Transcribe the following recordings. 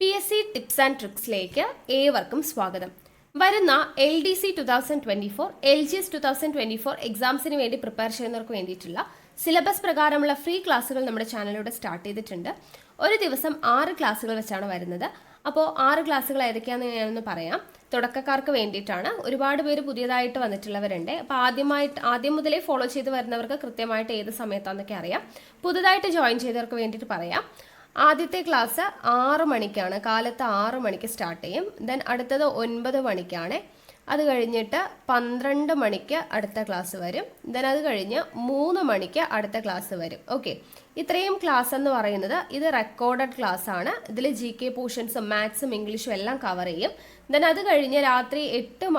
PSC tips and ട്രിക്സിലേക്ക് ഏവർക്കും സ്വാഗതം. വരുന്ന LDC 2024, LGS 2024 എക്സാംസിന് വേണ്ടി പ്രിപ്പയർ ചെയ്യുന്നവർക്ക് വേണ്ടിയിട്ടുള്ള സിലബസ് പ്രകാരമുള്ള ഫ്രീ ക്ലാസ്സുകൾ നമ്മുടെ ചാനലിലൂടെ സ്റ്റാർട്ട് ചെയ്തിട്ടുണ്ട്. ഒരു ദിവസം 6 ക്ലാസ്സുകൾ വെച്ചാണ് വരുന്നത്. അപ്പോൾ 6 ക്ലാസ്സുകൾ ഏതൊക്കെയാണെന്ന് ഞാനൊന്ന് പറയാം. തുടക്കക്കാർക്ക് വേണ്ടിയിട്ടാണ്. ഒരുപാട് പേര് പുതിയതായിട്ട് വന്നിട്ടുള്ളവരുണ്ട്. അപ്പോൾ ആദ്യം മുതലേ ഫോളോ ചെയ്ത് വരുന്നവർക്ക് കൃത്യമായിട്ട് ഏത് സമയത്താണെന്നൊക്കെ അറിയാം. പുതുതായിട്ട് ജോയിൻ ചെയ്തവർക്ക് വേണ്ടിയിട്ട് പറയാം. ആദ്യത്തെ ക്ലാസ് 6 മണിക്കാണ്, കാലത്ത് 6 മണിക്ക് സ്റ്റാർട്ട് ചെയ്യും. ദെൻ അടുത്തത് 9 മണിക്കാണ്. അത് കഴിഞ്ഞിട്ട് 12 മണിക്ക് അടുത്ത ക്ലാസ് വരും. ദെൻ അത് കഴിഞ്ഞ് 3 മണിക്ക് അടുത്ത ക്ലാസ് വരും. ഓക്കെ, ഇത്രയും ക്ലാസ് എന്ന് പറയുന്നത് ഇത് റെക്കോർഡഡ് ക്ലാസ് ആണ്. ഇതിൽ GK പോർഷൻസും മാത്സും ഇംഗ്ലീഷും എല്ലാം കവർ ചെയ്യും. ദെൻ അത് കഴിഞ്ഞ് രാത്രി 8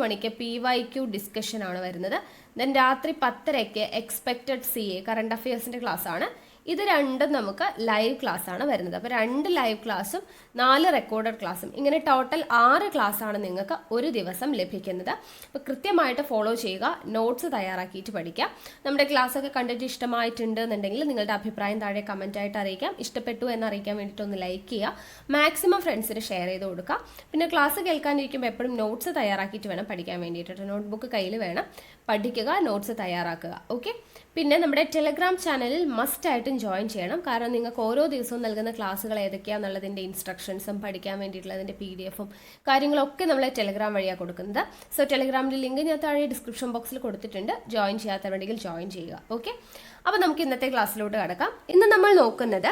മണിക്ക് PYQ ഡിസ്കഷൻ ആണ് വരുന്നത്. ദെൻ രാത്രി 10:30 എക്സ്പെക്റ്റഡ് CA കറണ്ട് അഫയേഴ്സിൻ്റെ ക്ലാസ് ആണ്. ഇത് രണ്ടും നമുക്ക് ലൈവ് ക്ലാസ് ആണ് വരുന്നത്. അപ്പോൾ 2 ലൈവ് ക്ലാസ്സും 4 റെക്കോർഡഡ് ക്ലാസ്സും, ഇങ്ങനെ ടോട്ടൽ 6 ക്ലാസ് ആണ് നിങ്ങൾക്ക് ഒരു ദിവസം ലഭിക്കുന്നത്. അപ്പോൾ കൃത്യമായിട്ട് ഫോളോ ചെയ്യുക, നോട്ട്സ് തയ്യാറാക്കിയിട്ട് പഠിക്കുക. നമ്മുടെ ക്ലാസ് ഒക്കെ കണ്ടിട്ട് ഇഷ്ടമായിട്ടുണ്ട് എന്നുണ്ടെങ്കിൽ നിങ്ങളുടെ അഭിപ്രായം താഴെ കമൻ്റ് ആയിട്ട് അറിയിക്കാം. ഇഷ്ടപ്പെട്ടു എന്ന് അറിയിക്കാൻ വേണ്ടിയിട്ട് ഒന്ന് ലൈക്ക് ചെയ്യുക, മാക്സിമം ഫ്രണ്ട്സിന് ഷെയർ ചെയ്ത് കൊടുക്കുക. പിന്നെ ക്ലാസ് കേൾക്കാനിരിക്കുമ്പോൾ എപ്പോഴും നോട്ട്സ് തയ്യാറാക്കിയിട്ട് വേണം പഠിക്കാൻ വേണ്ടിയിട്ട്. നോട്ട്ബുക്ക് കയ്യിൽ വേണം, പഠിക്കുക, നോട്ട്സ് തയ്യാറാക്കുക. ഓക്കെ, പിന്നെ നമ്മുടെ ടെലഗ്രാം ചാനലിൽ മസ്റ്റ് ആയിട്ടും ജോയിൻ ചെയ്യണം. കാരണം നിങ്ങൾക്ക് ഓരോ ദിവസവും നൽകുന്ന ക്ലാസ്സുകൾ ഏതൊക്കെയാണെന്നുള്ളതിൻ്റെ ഇൻസ്ട്രക്ഷൻസും പഠിക്കാൻ വേണ്ടിയിട്ടുള്ളതിൻ്റെ PDF-ഉം കാര്യങ്ങളൊക്കെ നമ്മൾ ടെലഗ്രാം വഴിയാണ് കൊടുക്കുന്നത്. സോ ടെലഗ്രാമിൻ്റെ ലിങ്ക് ഞാൻ താഴെ ഡിസ്ക്രിപ്ഷൻ ബോക്സിൽ കൊടുത്തിട്ടുണ്ട്. ജോയിൻ ചെയ്യാത്തവരുണ്ടെങ്കിൽ ജോയിൻ ചെയ്യുക. ഓക്കെ, അപ്പോൾ നമുക്ക് ഇന്നത്തെ ക്ലാസ്സിലോട്ട് കടക്കാം. ഇന്ന് നമ്മൾ നോക്കുന്നത്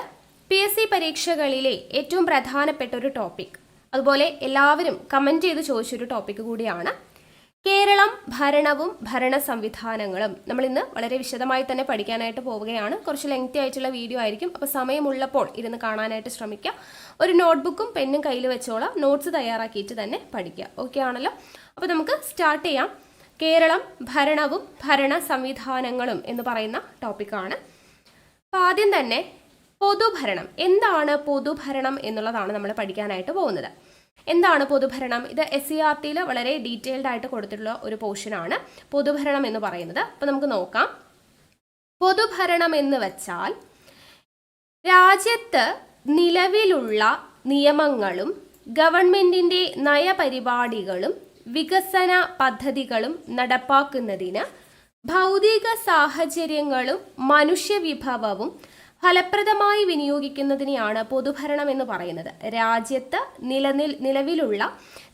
PSC പരീക്ഷകളിലെ ഏറ്റവും പ്രധാനപ്പെട്ട ഒരു ടോപ്പിക്, അതുപോലെ എല്ലാവരും കമൻറ്റ് ചെയ്ത് ചോദിച്ചൊരു ടോപ്പിക് കൂടിയാണ് കേരളം ഭരണവും ഭരണ സംവിധാനങ്ങളും. നമ്മൾ ഇന്ന് വളരെ വിശദമായി തന്നെ പഠിക്കാനായിട്ട് പോവുകയാണ്. കുറച്ച് ലെങ്തി ആയിട്ടുള്ള വീഡിയോ ആയിരിക്കും. അപ്പോൾ സമയമുള്ളപ്പോൾ ഇരുന്ന് കാണാനായിട്ട് ശ്രമിക്കുക. ഒരു നോട്ട്ബുക്കും പെന്നും കയ്യിൽ വെച്ചോളാം. നോട്ട്സ് തയ്യാറാക്കിയിട്ട് തന്നെ പഠിക്കുക. ഓക്കെ ആണല്ലോ? അപ്പോൾ നമുക്ക് സ്റ്റാർട്ട് ചെയ്യാം. കേരളം ഭരണവും ഭരണ സംവിധാനങ്ങളും എന്ന് പറയുന്ന ടോപ്പിക്കാണ്. അപ്പോൾ ആദ്യം തന്നെ പൊതുഭരണം. എന്താണ് പൊതുഭരണം എന്നുള്ളതാണ് നമ്മൾ പഠിക്കാനായിട്ട് പോകുന്നത്. എന്താണ് പൊതുഭരണം? ഇത് SCERT-യിൽ വളരെ ഡീറ്റെയിൽഡ് ആയിട്ട് കൊടുത്തിട്ടുള്ള ഒരു പോർഷനാണ് പൊതുഭരണം എന്ന് പറയുന്നത്. അപ്പോൾ നമുക്ക് നോക്കാം. പൊതുഭരണം എന്ന് വെച്ചാൽ രാജ്യത്ത് നിലവിലുള്ള നിയമങ്ങളും ഗവൺമെന്റിന്റെ നയപരിപാടികളും വികസന പദ്ധതികളും നടപ്പാക്കുന്നതിന് ഭൗതിക സാഹചര്യങ്ങളും മനുഷ്യവിഭവവും ഫലപ്രദമായി വിനിയോഗിക്കുന്നതിനെയാണ് പൊതുഭരണം എന്ന് പറയുന്നത്. രാജ്യത്ത് നിലവിലുള്ള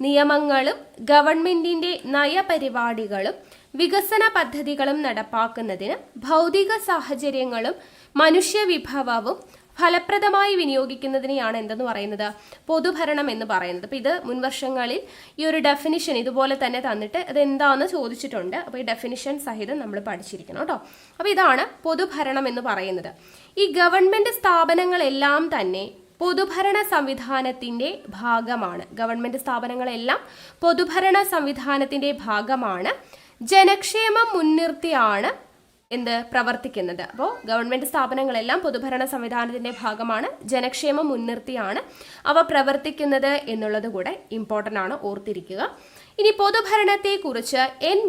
നിയമങ്ങളും ഗവൺമെന്റിന്റെ നയപരിപാടികളും വികസന പദ്ധതികളും നടപ്പാക്കുന്നതിന് ഭൗതിക സാഹചര്യങ്ങളും മനുഷ്യവിഭവവും ഫലപ്രദമായി വിനിയോഗിക്കുന്നതിനെയാണ് എന്തെന്ന് പറയുന്നത്? പൊതുഭരണം എന്ന് പറയുന്നത്. അപ്പോൾ ഇത് മുൻവർഷങ്ങളിൽ ഈ ഒരു ഡെഫിനിഷൻ ഇതുപോലെ തന്നെ തന്നിട്ട് അതെന്താണെന്ന് ചോദിച്ചിട്ടുണ്ട്. അപ്പോൾ ഈ ഡെഫിനിഷൻ സഹിതം നമ്മൾ പഠിച്ചിരിക്കണം കേട്ടോ. അപ്പോൾ ഇതാണ് പൊതുഭരണം എന്ന് പറയുന്നത്. ഈ ഗവൺമെൻറ് സ്ഥാപനങ്ങളെല്ലാം തന്നെ പൊതുഭരണ സംവിധാനത്തിൻ്റെ ഭാഗമാണ്. ഗവൺമെൻറ് സ്ഥാപനങ്ങളെല്ലാം പൊതുഭരണ സംവിധാനത്തിൻ്റെ ഭാഗമാണ്. ജനക്ഷേമം മുൻനിർത്തിയാണ് പ്രവർത്തിക്കുന്നത്. അപ്പോൾ ഗവൺമെൻറ് സ്ഥാപനങ്ങളെല്ലാം പൊതുഭരണ സംവിധാനത്തിൻ്റെ ഭാഗമാണ്, ജനക്ഷേമം മുൻനിർത്തിയാണ് അവ പ്രവർത്തിക്കുന്നത് എന്നുള്ളത് കൂടെ ഇമ്പോർട്ടൻ്റ് ആണ്, ഓർത്തിരിക്കുക. ഇനി പൊതുഭരണത്തെക്കുറിച്ച്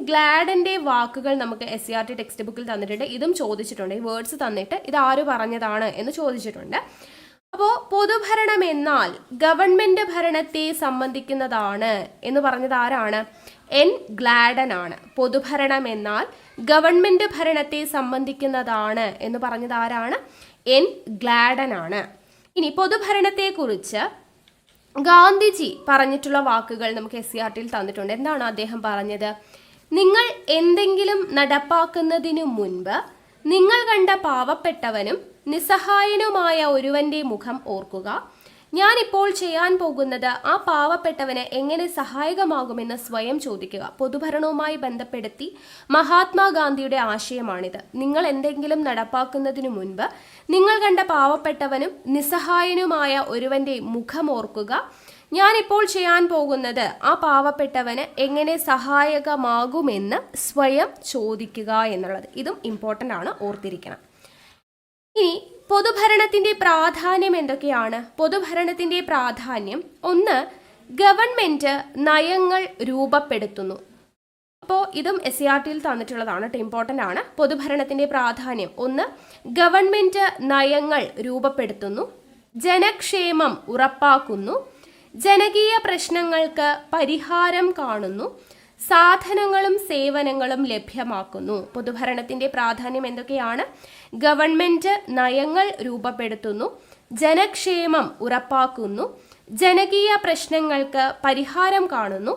ഗ്ലാഡന്റെ വാക്കുകൾ നമുക്ക് SCERT ടെക്സ്റ്റ് ബുക്കിൽ തന്നിട്ടുണ്ട്. ഇതും ചോദിച്ചിട്ടുണ്ട്. ഈ വേർഡ്സ് തന്നിട്ട് ഇത് ആര് പറഞ്ഞതാണ് എന്ന് ചോദിച്ചിട്ടുണ്ട്. അപ്പോൾ പൊതുഭരണം എന്നാൽ ഗവൺമെൻറ് ഭരണത്തെ സംബന്ധിക്കുന്നതാണ് എന്ന് പറഞ്ഞത് ആരാണ്? ഗ്ലാഡൻ ആണ്. പൊതുഭരണം എന്നാൽ ഗവൺമെൻറ് ഭരണത്തെ സംബന്ധിക്കുന്നതാണ് എന്ന് പറഞ്ഞത് ആരാണ്? ഗ്ലാഡൻ ആണ്. ഇനി പൊതുഭരണത്തെക്കുറിച്ച് ഗാന്ധിജി പറഞ്ഞിട്ടുള്ള വാക്കുകൾ നമുക്ക് SCERT-ൽ തന്നിട്ടുണ്ട്. എന്താണ് അദ്ദേഹം പറഞ്ഞത്? നിങ്ങൾ എന്തെങ്കിലും നടപ്പാക്കുന്നതിനു മുൻപ് നിങ്ങൾ കണ്ട പാവപ്പെട്ടവനും നിസ്സഹായനുമായ ഒരുവന്റെ മുഖം ഓർക്കുക. ഞാനിപ്പോൾ ചെയ്യാൻ പോകുന്നത് ആ പാവപ്പെട്ടവന് എങ്ങനെ സഹായകമാകുമെന്ന് സ്വയം ചോദിക്കുക. പൊതുഭരണവുമായി ബന്ധപ്പെടുത്തി മഹാത്മാഗാന്ധിയുടെ ആശയമാണിത്. നിങ്ങൾ എന്തെങ്കിലും നടപ്പാക്കുന്നതിനു മുൻപ് നിങ്ങൾ കണ്ട പാവപ്പെട്ടവനും നിസ്സഹായനുമായ ഒരുവന്റെ മുഖം ഓർക്കുക. ഞാനിപ്പോൾ ചെയ്യാൻ പോകുന്നത് ആ പാവപ്പെട്ടവന് എങ്ങനെ സഹായകമാകുമെന്ന് സ്വയം ചോദിക്കുക എന്നുള്ളത്. ഇതും ഇമ്പോർട്ടൻ്റ് ആണ്, ഓർത്തിരിക്കണം. ഇനി പൊതുഭരണത്തിൻ്റെ പ്രാധാന്യം എന്തൊക്കെയാണ്? പൊതുഭരണത്തിൻ്റെ പ്രാധാന്യം, ഒന്ന്, ഗവൺമെൻറ് നയങ്ങൾ രൂപപ്പെടുത്തുന്നു. അപ്പോൾ ഇതും SCERT-ൽ തന്നിട്ടുള്ളതാണ്, ഇമ്പോർട്ടൻ്റ് ആണ്. പൊതുഭരണത്തിൻ്റെ പ്രാധാന്യം, ഒന്ന്, ഗവൺമെൻറ് നയങ്ങൾ രൂപപ്പെടുത്തുന്നു. ജനക്ഷേമം ഉറപ്പാക്കുന്നു, ജനകീയ പ്രശ്നങ്ങൾക്ക് പരിഹാരം കാണുന്നു, സാധനങ്ങളും സേവനങ്ങളും ലഭ്യമാക്കുന്നു. പൊതുഭരണത്തിന്റെ പ്രാധാന്യം എന്തൊക്കെയാണ്? ഗവൺമെന്റ് നയങ്ങൾ രൂപപ്പെടുത്തുന്നു, ജനക്ഷേമം ഉറപ്പാക്കുന്നു, ജനകീയ പ്രശ്നങ്ങൾക്ക് പരിഹാരം കാണുന്നു,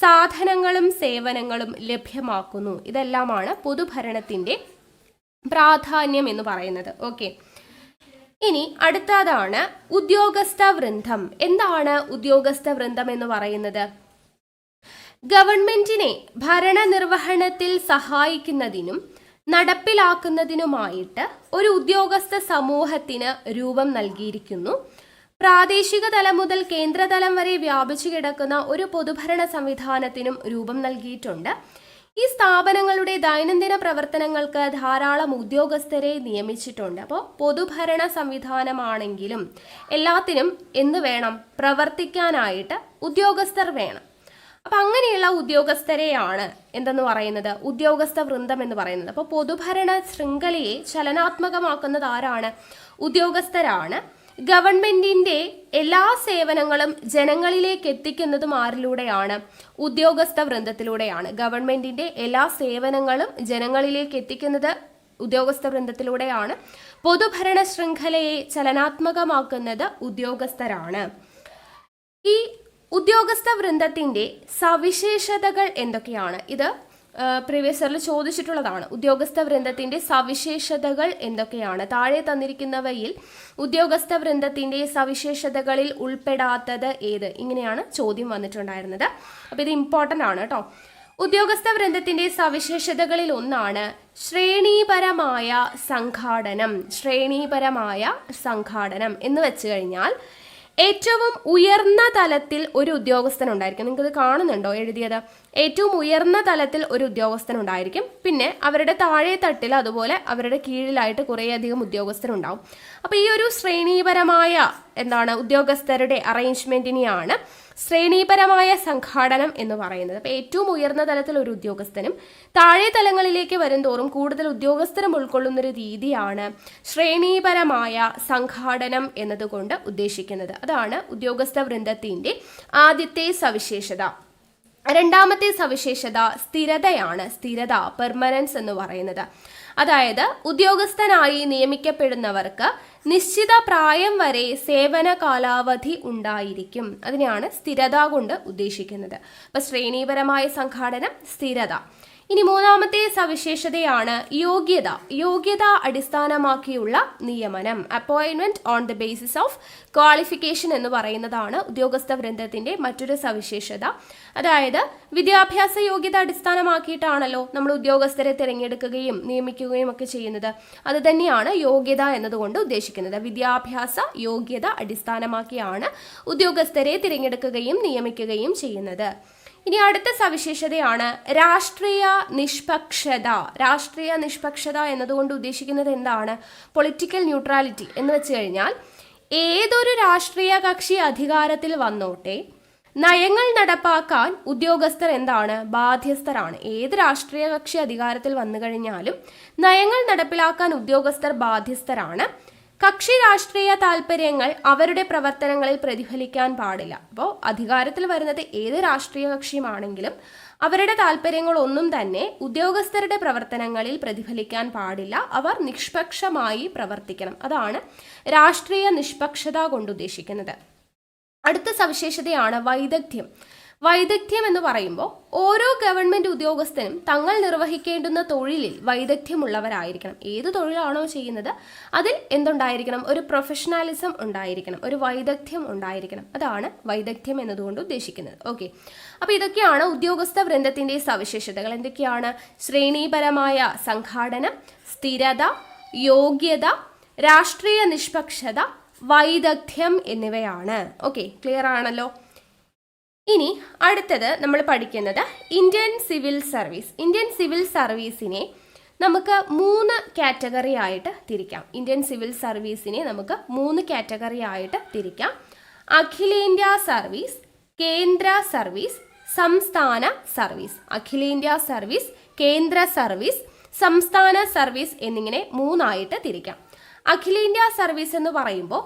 സാധനങ്ങളും സേവനങ്ങളും ലഭ്യമാക്കുന്നു. ഇതെല്ലാമാണ് പൊതുഭരണത്തിന്റെ പ്രാധാന്യം എന്ന് പറയുന്നത്. ഓക്കെ, ഇനി അടുത്തതാണ് ഉദ്യോഗസ്ഥ വൃന്ദം. എന്താണ് ഉദ്യോഗസ്ഥ വൃന്ദം എന്ന് പറയുന്നത്? ഗവൺമെന്റിനെ ഭരണനിർവഹണത്തിൽ സഹായിക്കുന്നതിനും നടപ്പിലാക്കുന്നതിനുമായിട്ട് ഒരു ഉദ്യോഗസ്ഥ സമൂഹത്തിന് രൂപം നൽകിയിരിക്കുന്നു. പ്രാദേശിക തലം മുതൽ കേന്ദ്രതലം വരെ വ്യാപിച്ചു കിടക്കുന്ന ഒരു പൊതുഭരണ സംവിധാനത്തിനും രൂപം നൽകിയിട്ടുണ്ട്. ഈ സ്ഥാപനങ്ങളുടെ ദൈനംദിന പ്രവർത്തനങ്ങൾക്ക് ധാരാളം ഉദ്യോഗസ്ഥരെ നിയമിച്ചിട്ടുണ്ട്. അപ്പോൾ പൊതുഭരണ സംവിധാനമാണെങ്കിലും എല്ലാത്തിനും എന്ത് വേണം? പ്രവർത്തിക്കാനായിട്ട് ഉദ്യോഗസ്ഥർ വേണം. അപ്പം അങ്ങനെയുള്ള ഉദ്യോഗസ്ഥരെയാണ് എന്തെന്ന് പറയുന്നത്? ഉദ്യോഗസ്ഥ വൃന്ദം എന്ന് പറയുന്നത്. അപ്പോൾ പൊതുഭരണ ശൃംഖലയെ ചലനാത്മകമാക്കുന്നത് ആരാണ്? ഉദ്യോഗസ്ഥരാണ്. ഗവൺമെന്റിന്റെ എല്ലാ സേവനങ്ങളും ജനങ്ങളിലേക്ക് എത്തിക്കുന്നതും ആരിലൂടെയാണ്? ഉദ്യോഗസ്ഥ വൃന്ദത്തിലൂടെയാണ്. ഗവൺമെന്റിന്റെ എല്ലാ സേവനങ്ങളും ജനങ്ങളിലേക്ക് എത്തിക്കുന്നത് ഉദ്യോഗസ്ഥ വൃന്ദത്തിലൂടെയാണ്. പൊതുഭരണ ശൃംഖലയെ ചലനാത്മകമാക്കുന്നത് ഉദ്യോഗസ്ഥരാണ്. ഈ ഉദ്യോഗസ്ഥ വൃന്ദത്തിന്റെ സവിശേഷതകൾ എന്തൊക്കെയാണ്? ഇത് പ്രീവിയസ് ഇയറിൽ ചോദിച്ചിട്ടുള്ളതാണ്. ഉദ്യോഗസ്ഥ വൃന്ദത്തിന്റെ സവിശേഷതകൾ എന്തൊക്കെയാണ്? താഴെ തന്നിരിക്കുന്നവയിൽ ഉദ്യോഗസ്ഥ വൃന്ദത്തിന്റെ സവിശേഷതകളിൽ ഉൾപ്പെടാത്തത് ഏത്? ഇങ്ങനെയാണ് ചോദ്യം വന്നിട്ടുണ്ടായിരുന്നത്. അപ്പോൾ ഇത് ഇമ്പോർട്ടൻ്റ് ആണ് കേട്ടോ. ഉദ്യോഗസ്ഥ വൃന്ദത്തിന്റെ സവിശേഷതകളിൽ ഒന്നാണ് ശ്രേണീപരമായ സംഘാടനം. ശ്രേണീപരമായ സംഘാടനം എന്ന് വെച്ച് കഴിഞ്ഞാൽ ഏറ്റവും ഉയർന്ന തലത്തിൽ ഒരു ഉദ്യോഗസ്ഥൻ ഉണ്ടായിരിക്കും. നിങ്ങൾക്കത് കാണുന്നുണ്ടോ എഴുതിയത്? ഏറ്റവും ഉയർന്ന തലത്തിൽ ഒരു ഉദ്യോഗസ്ഥൻ ഉണ്ടായിരിക്കും. പിന്നെ അവരുടെ താഴെ തട്ടിൽ അതുപോലെ അവരുടെ കീഴിലായിട്ട് കുറേയധികം ഉദ്യോഗസ്ഥരുണ്ടാവും. അപ്പോൾ ഈ ഒരു ശ്രേണീപരമായ ഉദ്യോഗസ്ഥരുടെ അറേഞ്ച്മെന്റിനെയാണ് ശ്രേണീപരമായ സംഘാടനം എന്ന് പറയുന്നത്. അപ്പോൾ ഏറ്റവും ഉയർന്ന തലത്തിൽ ഒരു ഉദ്യോഗസ്ഥനും താഴെ തലങ്ങളിലേക്ക് വരുംതോറും കൂടുതൽ ഉദ്യോഗസ്ഥരും ഉൾക്കൊള്ളുന്നൊരു രീതിയാണ് ശ്രേണീപരമായ സംഘാടനം എന്നതുകൊണ്ട് ഉദ്ദേശിക്കുന്നത്. അതാണ് ഉദ്യോഗസ്ഥ വൃന്ദത്തിന്റെ ആദ്യത്തെ സവിശേഷത. രണ്ടാമത്തെ സവിശേഷത സ്ഥിരതയാണ്. സ്ഥിരത, പെർമനൻസ് എന്ന് പറയുന്നത്. അതായത് ഉദ്യോഗസ്ഥനായി നിയമിക്കപ്പെടുന്നവർക്ക് നിശ്ചിത പ്രായം വരെ സേവന കാലാവധി ഉണ്ടായിരിക്കും. അതിനെയാണ് സ്ഥിരത കൊണ്ട് ഉദ്ദേശിക്കുന്നത്. അപ്പൊ ശ്രേണീപരമായ സംഘാടനം, സ്ഥിരത. ഇനി മൂന്നാമത്തെ സവിശേഷതയാണ് യോഗ്യത. യോഗ്യത അടിസ്ഥാനമാക്കിയുള്ള നിയമനം. Appointment on the basis of qualification എന്ന് പറയുന്നതാണ് ഉദ്യോഗസ്ഥ വൃന്ദത്തിന്റെ മറ്റൊരു സവിശേഷത. അതായത് വിദ്യാഭ്യാസ യോഗ്യത അടിസ്ഥാനമാക്കിയിട്ടാണല്ലോ നമ്മൾ ഉദ്യോഗസ്ഥരെ തിരഞ്ഞെടുക്കുകയും നിയമിക്കുകയും ഒക്കെ ചെയ്യുന്നത്. അത് തന്നെയാണ് യോഗ്യത എന്നതുകൊണ്ട് ഉദ്ദേശിക്കുന്നത്. വിദ്യാഭ്യാസ യോഗ്യത അടിസ്ഥാനമാക്കിയാണ് ഉദ്യോഗസ്ഥരെ തിരഞ്ഞെടുക്കുകയും നിയമിക്കുകയും ചെയ്യുന്നത്. ഇനി അടുത്ത സവിശേഷതയാണ് രാഷ്ട്രീയ നിഷ്പക്ഷത. രാഷ്ട്രീയ നിഷ്പക്ഷത എന്നതുകൊണ്ട് ഉദ്ദേശിക്കുന്നത് എന്താണ്? പൊളിറ്റിക്കൽ ന്യൂട്രാലിറ്റി എന്ന് വെച്ച് കഴിഞ്ഞാൽ ഏതൊരു രാഷ്ട്രീയ കക്ഷി അധികാരത്തിൽ വന്നോട്ടെ, നയങ്ങൾ നടപ്പാക്കാൻ ഉദ്യോഗസ്ഥർ ബാധ്യസ്ഥരാണ്. ഏത് രാഷ്ട്രീയ കക്ഷി അധികാരത്തിൽ വന്നു കഴിഞ്ഞാലും നയങ്ങൾ നടപ്പിലാക്കാൻ ഉദ്യോഗസ്ഥർ ബാധ്യസ്ഥരാണ്. കക്ഷി രാഷ്ട്രീയ താല്പര്യങ്ങൾ അവരുടെ പ്രവർത്തനങ്ങളിൽ പ്രതിഫലിക്കാൻ പാടില്ല. അപ്പോൾ അധികാരത്തിൽ വരുന്നത് ഏത് രാഷ്ട്രീയ കക്ഷിയുമാണെങ്കിലും അവരുടെ താല്പര്യങ്ങളൊന്നും തന്നെ ഉദ്യോഗസ്ഥരുടെ പ്രവർത്തനങ്ങളിൽ പ്രതിഫലിക്കാൻ പാടില്ല. അവർ നിഷ്പക്ഷമായി പ്രവർത്തിക്കണം. അതാണ് രാഷ്ട്രീയ നിഷ്പക്ഷത കൊണ്ട് ഉദ്ദേശിക്കുന്നത്. അടുത്ത സവിശേഷതയാണ് വൈദഗ്ധ്യം. വൈദഗ്ധ്യം എന്ന് പറയുമ്പോൾ ഓരോ ഗവൺമെന്റ് ഉദ്യോഗസ്ഥനും തങ്ങൾ നിർവഹിക്കേണ്ടുന്ന തൊഴിലിൽ വൈദഗ്ധ്യമുള്ളവരായിരിക്കണം. ഏത് തൊഴിലാണോ ചെയ്യുന്നത് അതിൽ എന്തുണ്ടായിരിക്കണം? ഒരു പ്രൊഫഷണലിസം ഉണ്ടായിരിക്കണം, ഒരു വൈദഗ്ധ്യം ഉണ്ടായിരിക്കണം. അതാണ് വൈദഗ്ധ്യം എന്നതുകൊണ്ട് ഉദ്ദേശിക്കുന്നത്. ഓക്കെ, അപ്പോൾ ഇതൊക്കെയാണ് ഉദ്യോഗസ്ഥ വൃന്ദത്തിന്റെ സവിശേഷതകൾ. എന്തൊക്കെയാണ്? ശ്രേണീപരമായ സംഘാടനം, സ്ഥിരത, യോഗ്യത, രാഷ്ട്രീയ നിഷ്പക്ഷത, വൈദഗ്ധ്യം എന്നിവയാണ്. ഓക്കെ, ക്ലിയർ ആണല്ലോ. ഇനി അടുത്തത് നമ്മൾ പഠിക്കുന്നത് Indian civil service. Indian civil സർവീസിനെ നമുക്ക് 3 കാറ്റഗറി ആയിട്ട് തിരിക്കാം. ഇന്ത്യൻ സിവിൽ സർവീസിനെ നമുക്ക് 3 കാറ്റഗറി ആയിട്ട് തിരിക്കാം. അഖിലേന്ത്യാ സർവീസ്, കേന്ദ്ര സർവീസ്, സംസ്ഥാന സർവീസ്. അഖിലേന്ത്യാ സർവീസ്, കേന്ദ്ര സർവീസ്, സംസ്ഥാന സർവീസ് എന്നിങ്ങനെ 3 ആയിട്ട് തിരിക്കാം. അഖിലേന്ത്യാ സർവീസ് എന്ന് പറയുമ്പോൾ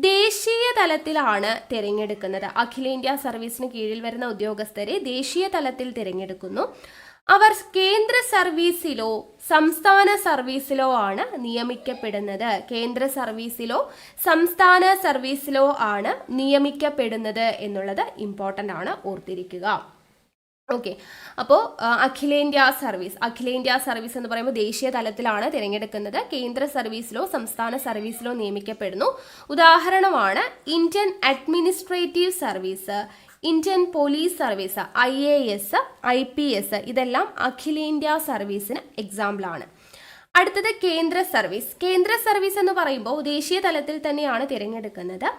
ദേശീയ തലത്തിലാണ് തിരഞ്ഞെടുക്കുന്നത്. അഖിലേന്ത്യാ സർവീസിന് കീഴിൽ വരുന്ന ഉദ്യോഗസ്ഥരെ ദേശീയ തലത്തിൽ തിരഞ്ഞെടുക്കുന്നു. അവർ കേന്ദ്ര സർവീസിലോ സംസ്ഥാന സർവീസിലോ ആണ് നിയമിക്കപ്പെടുന്നത്. കേന്ദ്ര സർവീസിലോ സംസ്ഥാന സർവീസിലോ ആണ് നിയമിക്കപ്പെടുന്നത് എന്നുള്ളത് ഇമ്പോർട്ടൻ്റ് ആണ്, ഓർത്തിരിക്കുക. ഓക്കെ, അപ്പോൾ അഖിലേന്ത്യാ സർവീസ് എന്ന് പറയുമ്പോൾ ദേശീയ തലത്തിലാണ് തിരഞ്ഞെടുക്കുന്നത്. കേന്ദ്ര സർവീസിലോ സംസ്ഥാന സർവീസിലോ നിയമിക്കപ്പെടുന്നു. ഉദാഹരണമാണ് Indian administrative service, Indian police service, IAS, IPS, ഇതെല്ലാം അഖിലേന്ത്യാ സർവീസിന് എക്സാമ്പിളാണ്. അടുത്തത് കേന്ദ്ര സർവീസ് എന്ന് പറയുമ്പോൾ ദേശീയ തലത്തിൽ തന്നെയാണ് തിരഞ്ഞെടുക്കുന്നത്.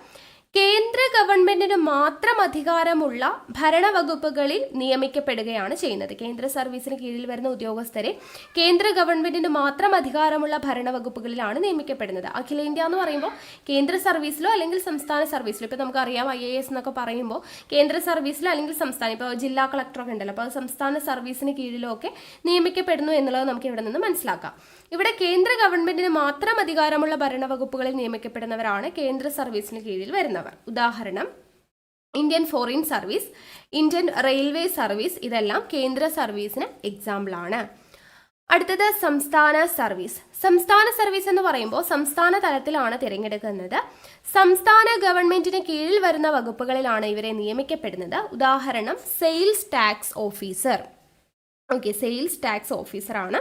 കേന്ദ്ര ഗവൺമെന്റിന് മാത്രം അധികാരമുള്ള ഭരണവകുപ്പുകളിൽ നിയമിക്കപ്പെടുകയാണ് ചെയ്യുന്നത്. കേന്ദ്ര സർവീസിന് കീഴിൽ വരുന്ന ഉദ്യോഗസ്ഥരെ കേന്ദ്ര ഗവൺമെന്റിന് മാത്രം അധികാരമുള്ള ഭരണവകുപ്പുകളിലാണ് നിയമിക്കപ്പെടുന്നത്. അഖിലേന്ത്യ എന്ന് പറയുമ്പോൾ കേന്ദ്ര സർവീസിലോ അല്ലെങ്കിൽ സംസ്ഥാന സർവീസിലോ, ഇപ്പോൾ നമുക്കറിയാം IAS എന്നൊക്കെ പറയുമ്പോൾ കേന്ദ്ര സർവീസിലോ അല്ലെങ്കിൽ സംസ്ഥാന, ഇപ്പോൾ ജില്ലാ കളക്ടറൊക്കെ ഉണ്ടല്ലോ, അപ്പോൾ സംസ്ഥാന സർവീസിന് കീഴിലോ ഒക്കെ നിയമിക്കപ്പെടുന്നു എന്നുള്ളത് നമുക്ക് ഇവിടെ നിന്ന് മനസ്സിലാക്കാം. ഇവിടെ കേന്ദ്ര ഗവൺമെന്റിന് മാത്രം അധികാരമുള്ള ഭരണവകുപ്പുകളിൽ നിയമിക്കപ്പെടുന്നവരാണ് കേന്ദ്ര സർവീസിന് കീഴിൽ വരുന്നവർ. ഉദാഹരണം Indian foreign service, Indian railway service, ഇതെല്ലാം കേന്ദ്ര സർവീസിന് എക്സാമ്പിളാണ്. അടുത്തത് സംസ്ഥാന സർവീസ് എന്ന് പറയുമ്പോൾ സംസ്ഥാന തലത്തിലാണ് തിരഞ്ഞെടുക്കുന്നത്. സംസ്ഥാന ഗവൺമെന്റിന് കീഴിൽ വരുന്ന വകുപ്പുകളിലാണ് ഇവരെ നിയമിക്കപ്പെടുന്നത്. ഉദാഹരണം sales tax officer. Okay, sales tax ഓഫീസറാണ്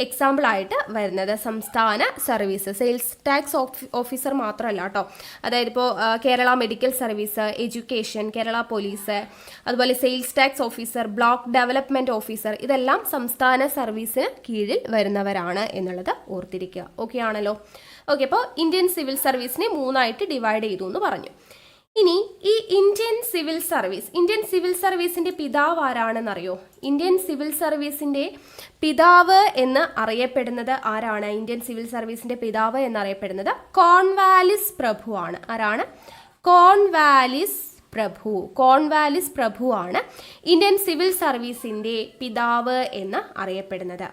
എക്സാമ്പിൾ ആയിട്ട് വരുന്നത് സംസ്ഥാന സർവീസ്. സെയിൽസ് ടാക്സ് ഓഫീസർ മാത്രമല്ല കേട്ടോ, അതായത് ഇപ്പോൾ Kerala medical service, education, Kerala police, അതുപോലെ sales tax officer, block development officer, ഇതെല്ലാം സംസ്ഥാന സർവീസിന് കീഴിൽ വരുന്നവരാണ് എന്നുള്ളത് ഓർത്തിരിക്കുക. ഓക്കെ ആണല്ലോ. ഓക്കെ, അപ്പോൾ ഇന്ത്യൻ സിവിൽ സർവീസിനെ 3ആയിട്ട് ഡിവൈഡ് ചെയ്തു എന്ന് പറഞ്ഞു. ഇനി ഈ ഇന്ത്യൻ സിവിൽ സർവീസിന്റെ പിതാവ് ആരാണെന്നറിയോ? ഇന്ത്യൻ സിവിൽ സർവീസിന്റെ പിതാവ് എന്ന് അറിയപ്പെടുന്നത് ആരാണ്? ഇന്ത്യൻ സിവിൽ സർവീസിന്റെ പിതാവ് എന്നറിയപ്പെടുന്നത് കോൺവാലിസ് പ്രഭു ആണ്. ആരാണ്? കോൺവാലിസ് പ്രഭു ആണ് ഇന്ത്യൻ സിവിൽ സർവീസിന്റെ പിതാവ് എന്ന് അറിയപ്പെടുന്നത്.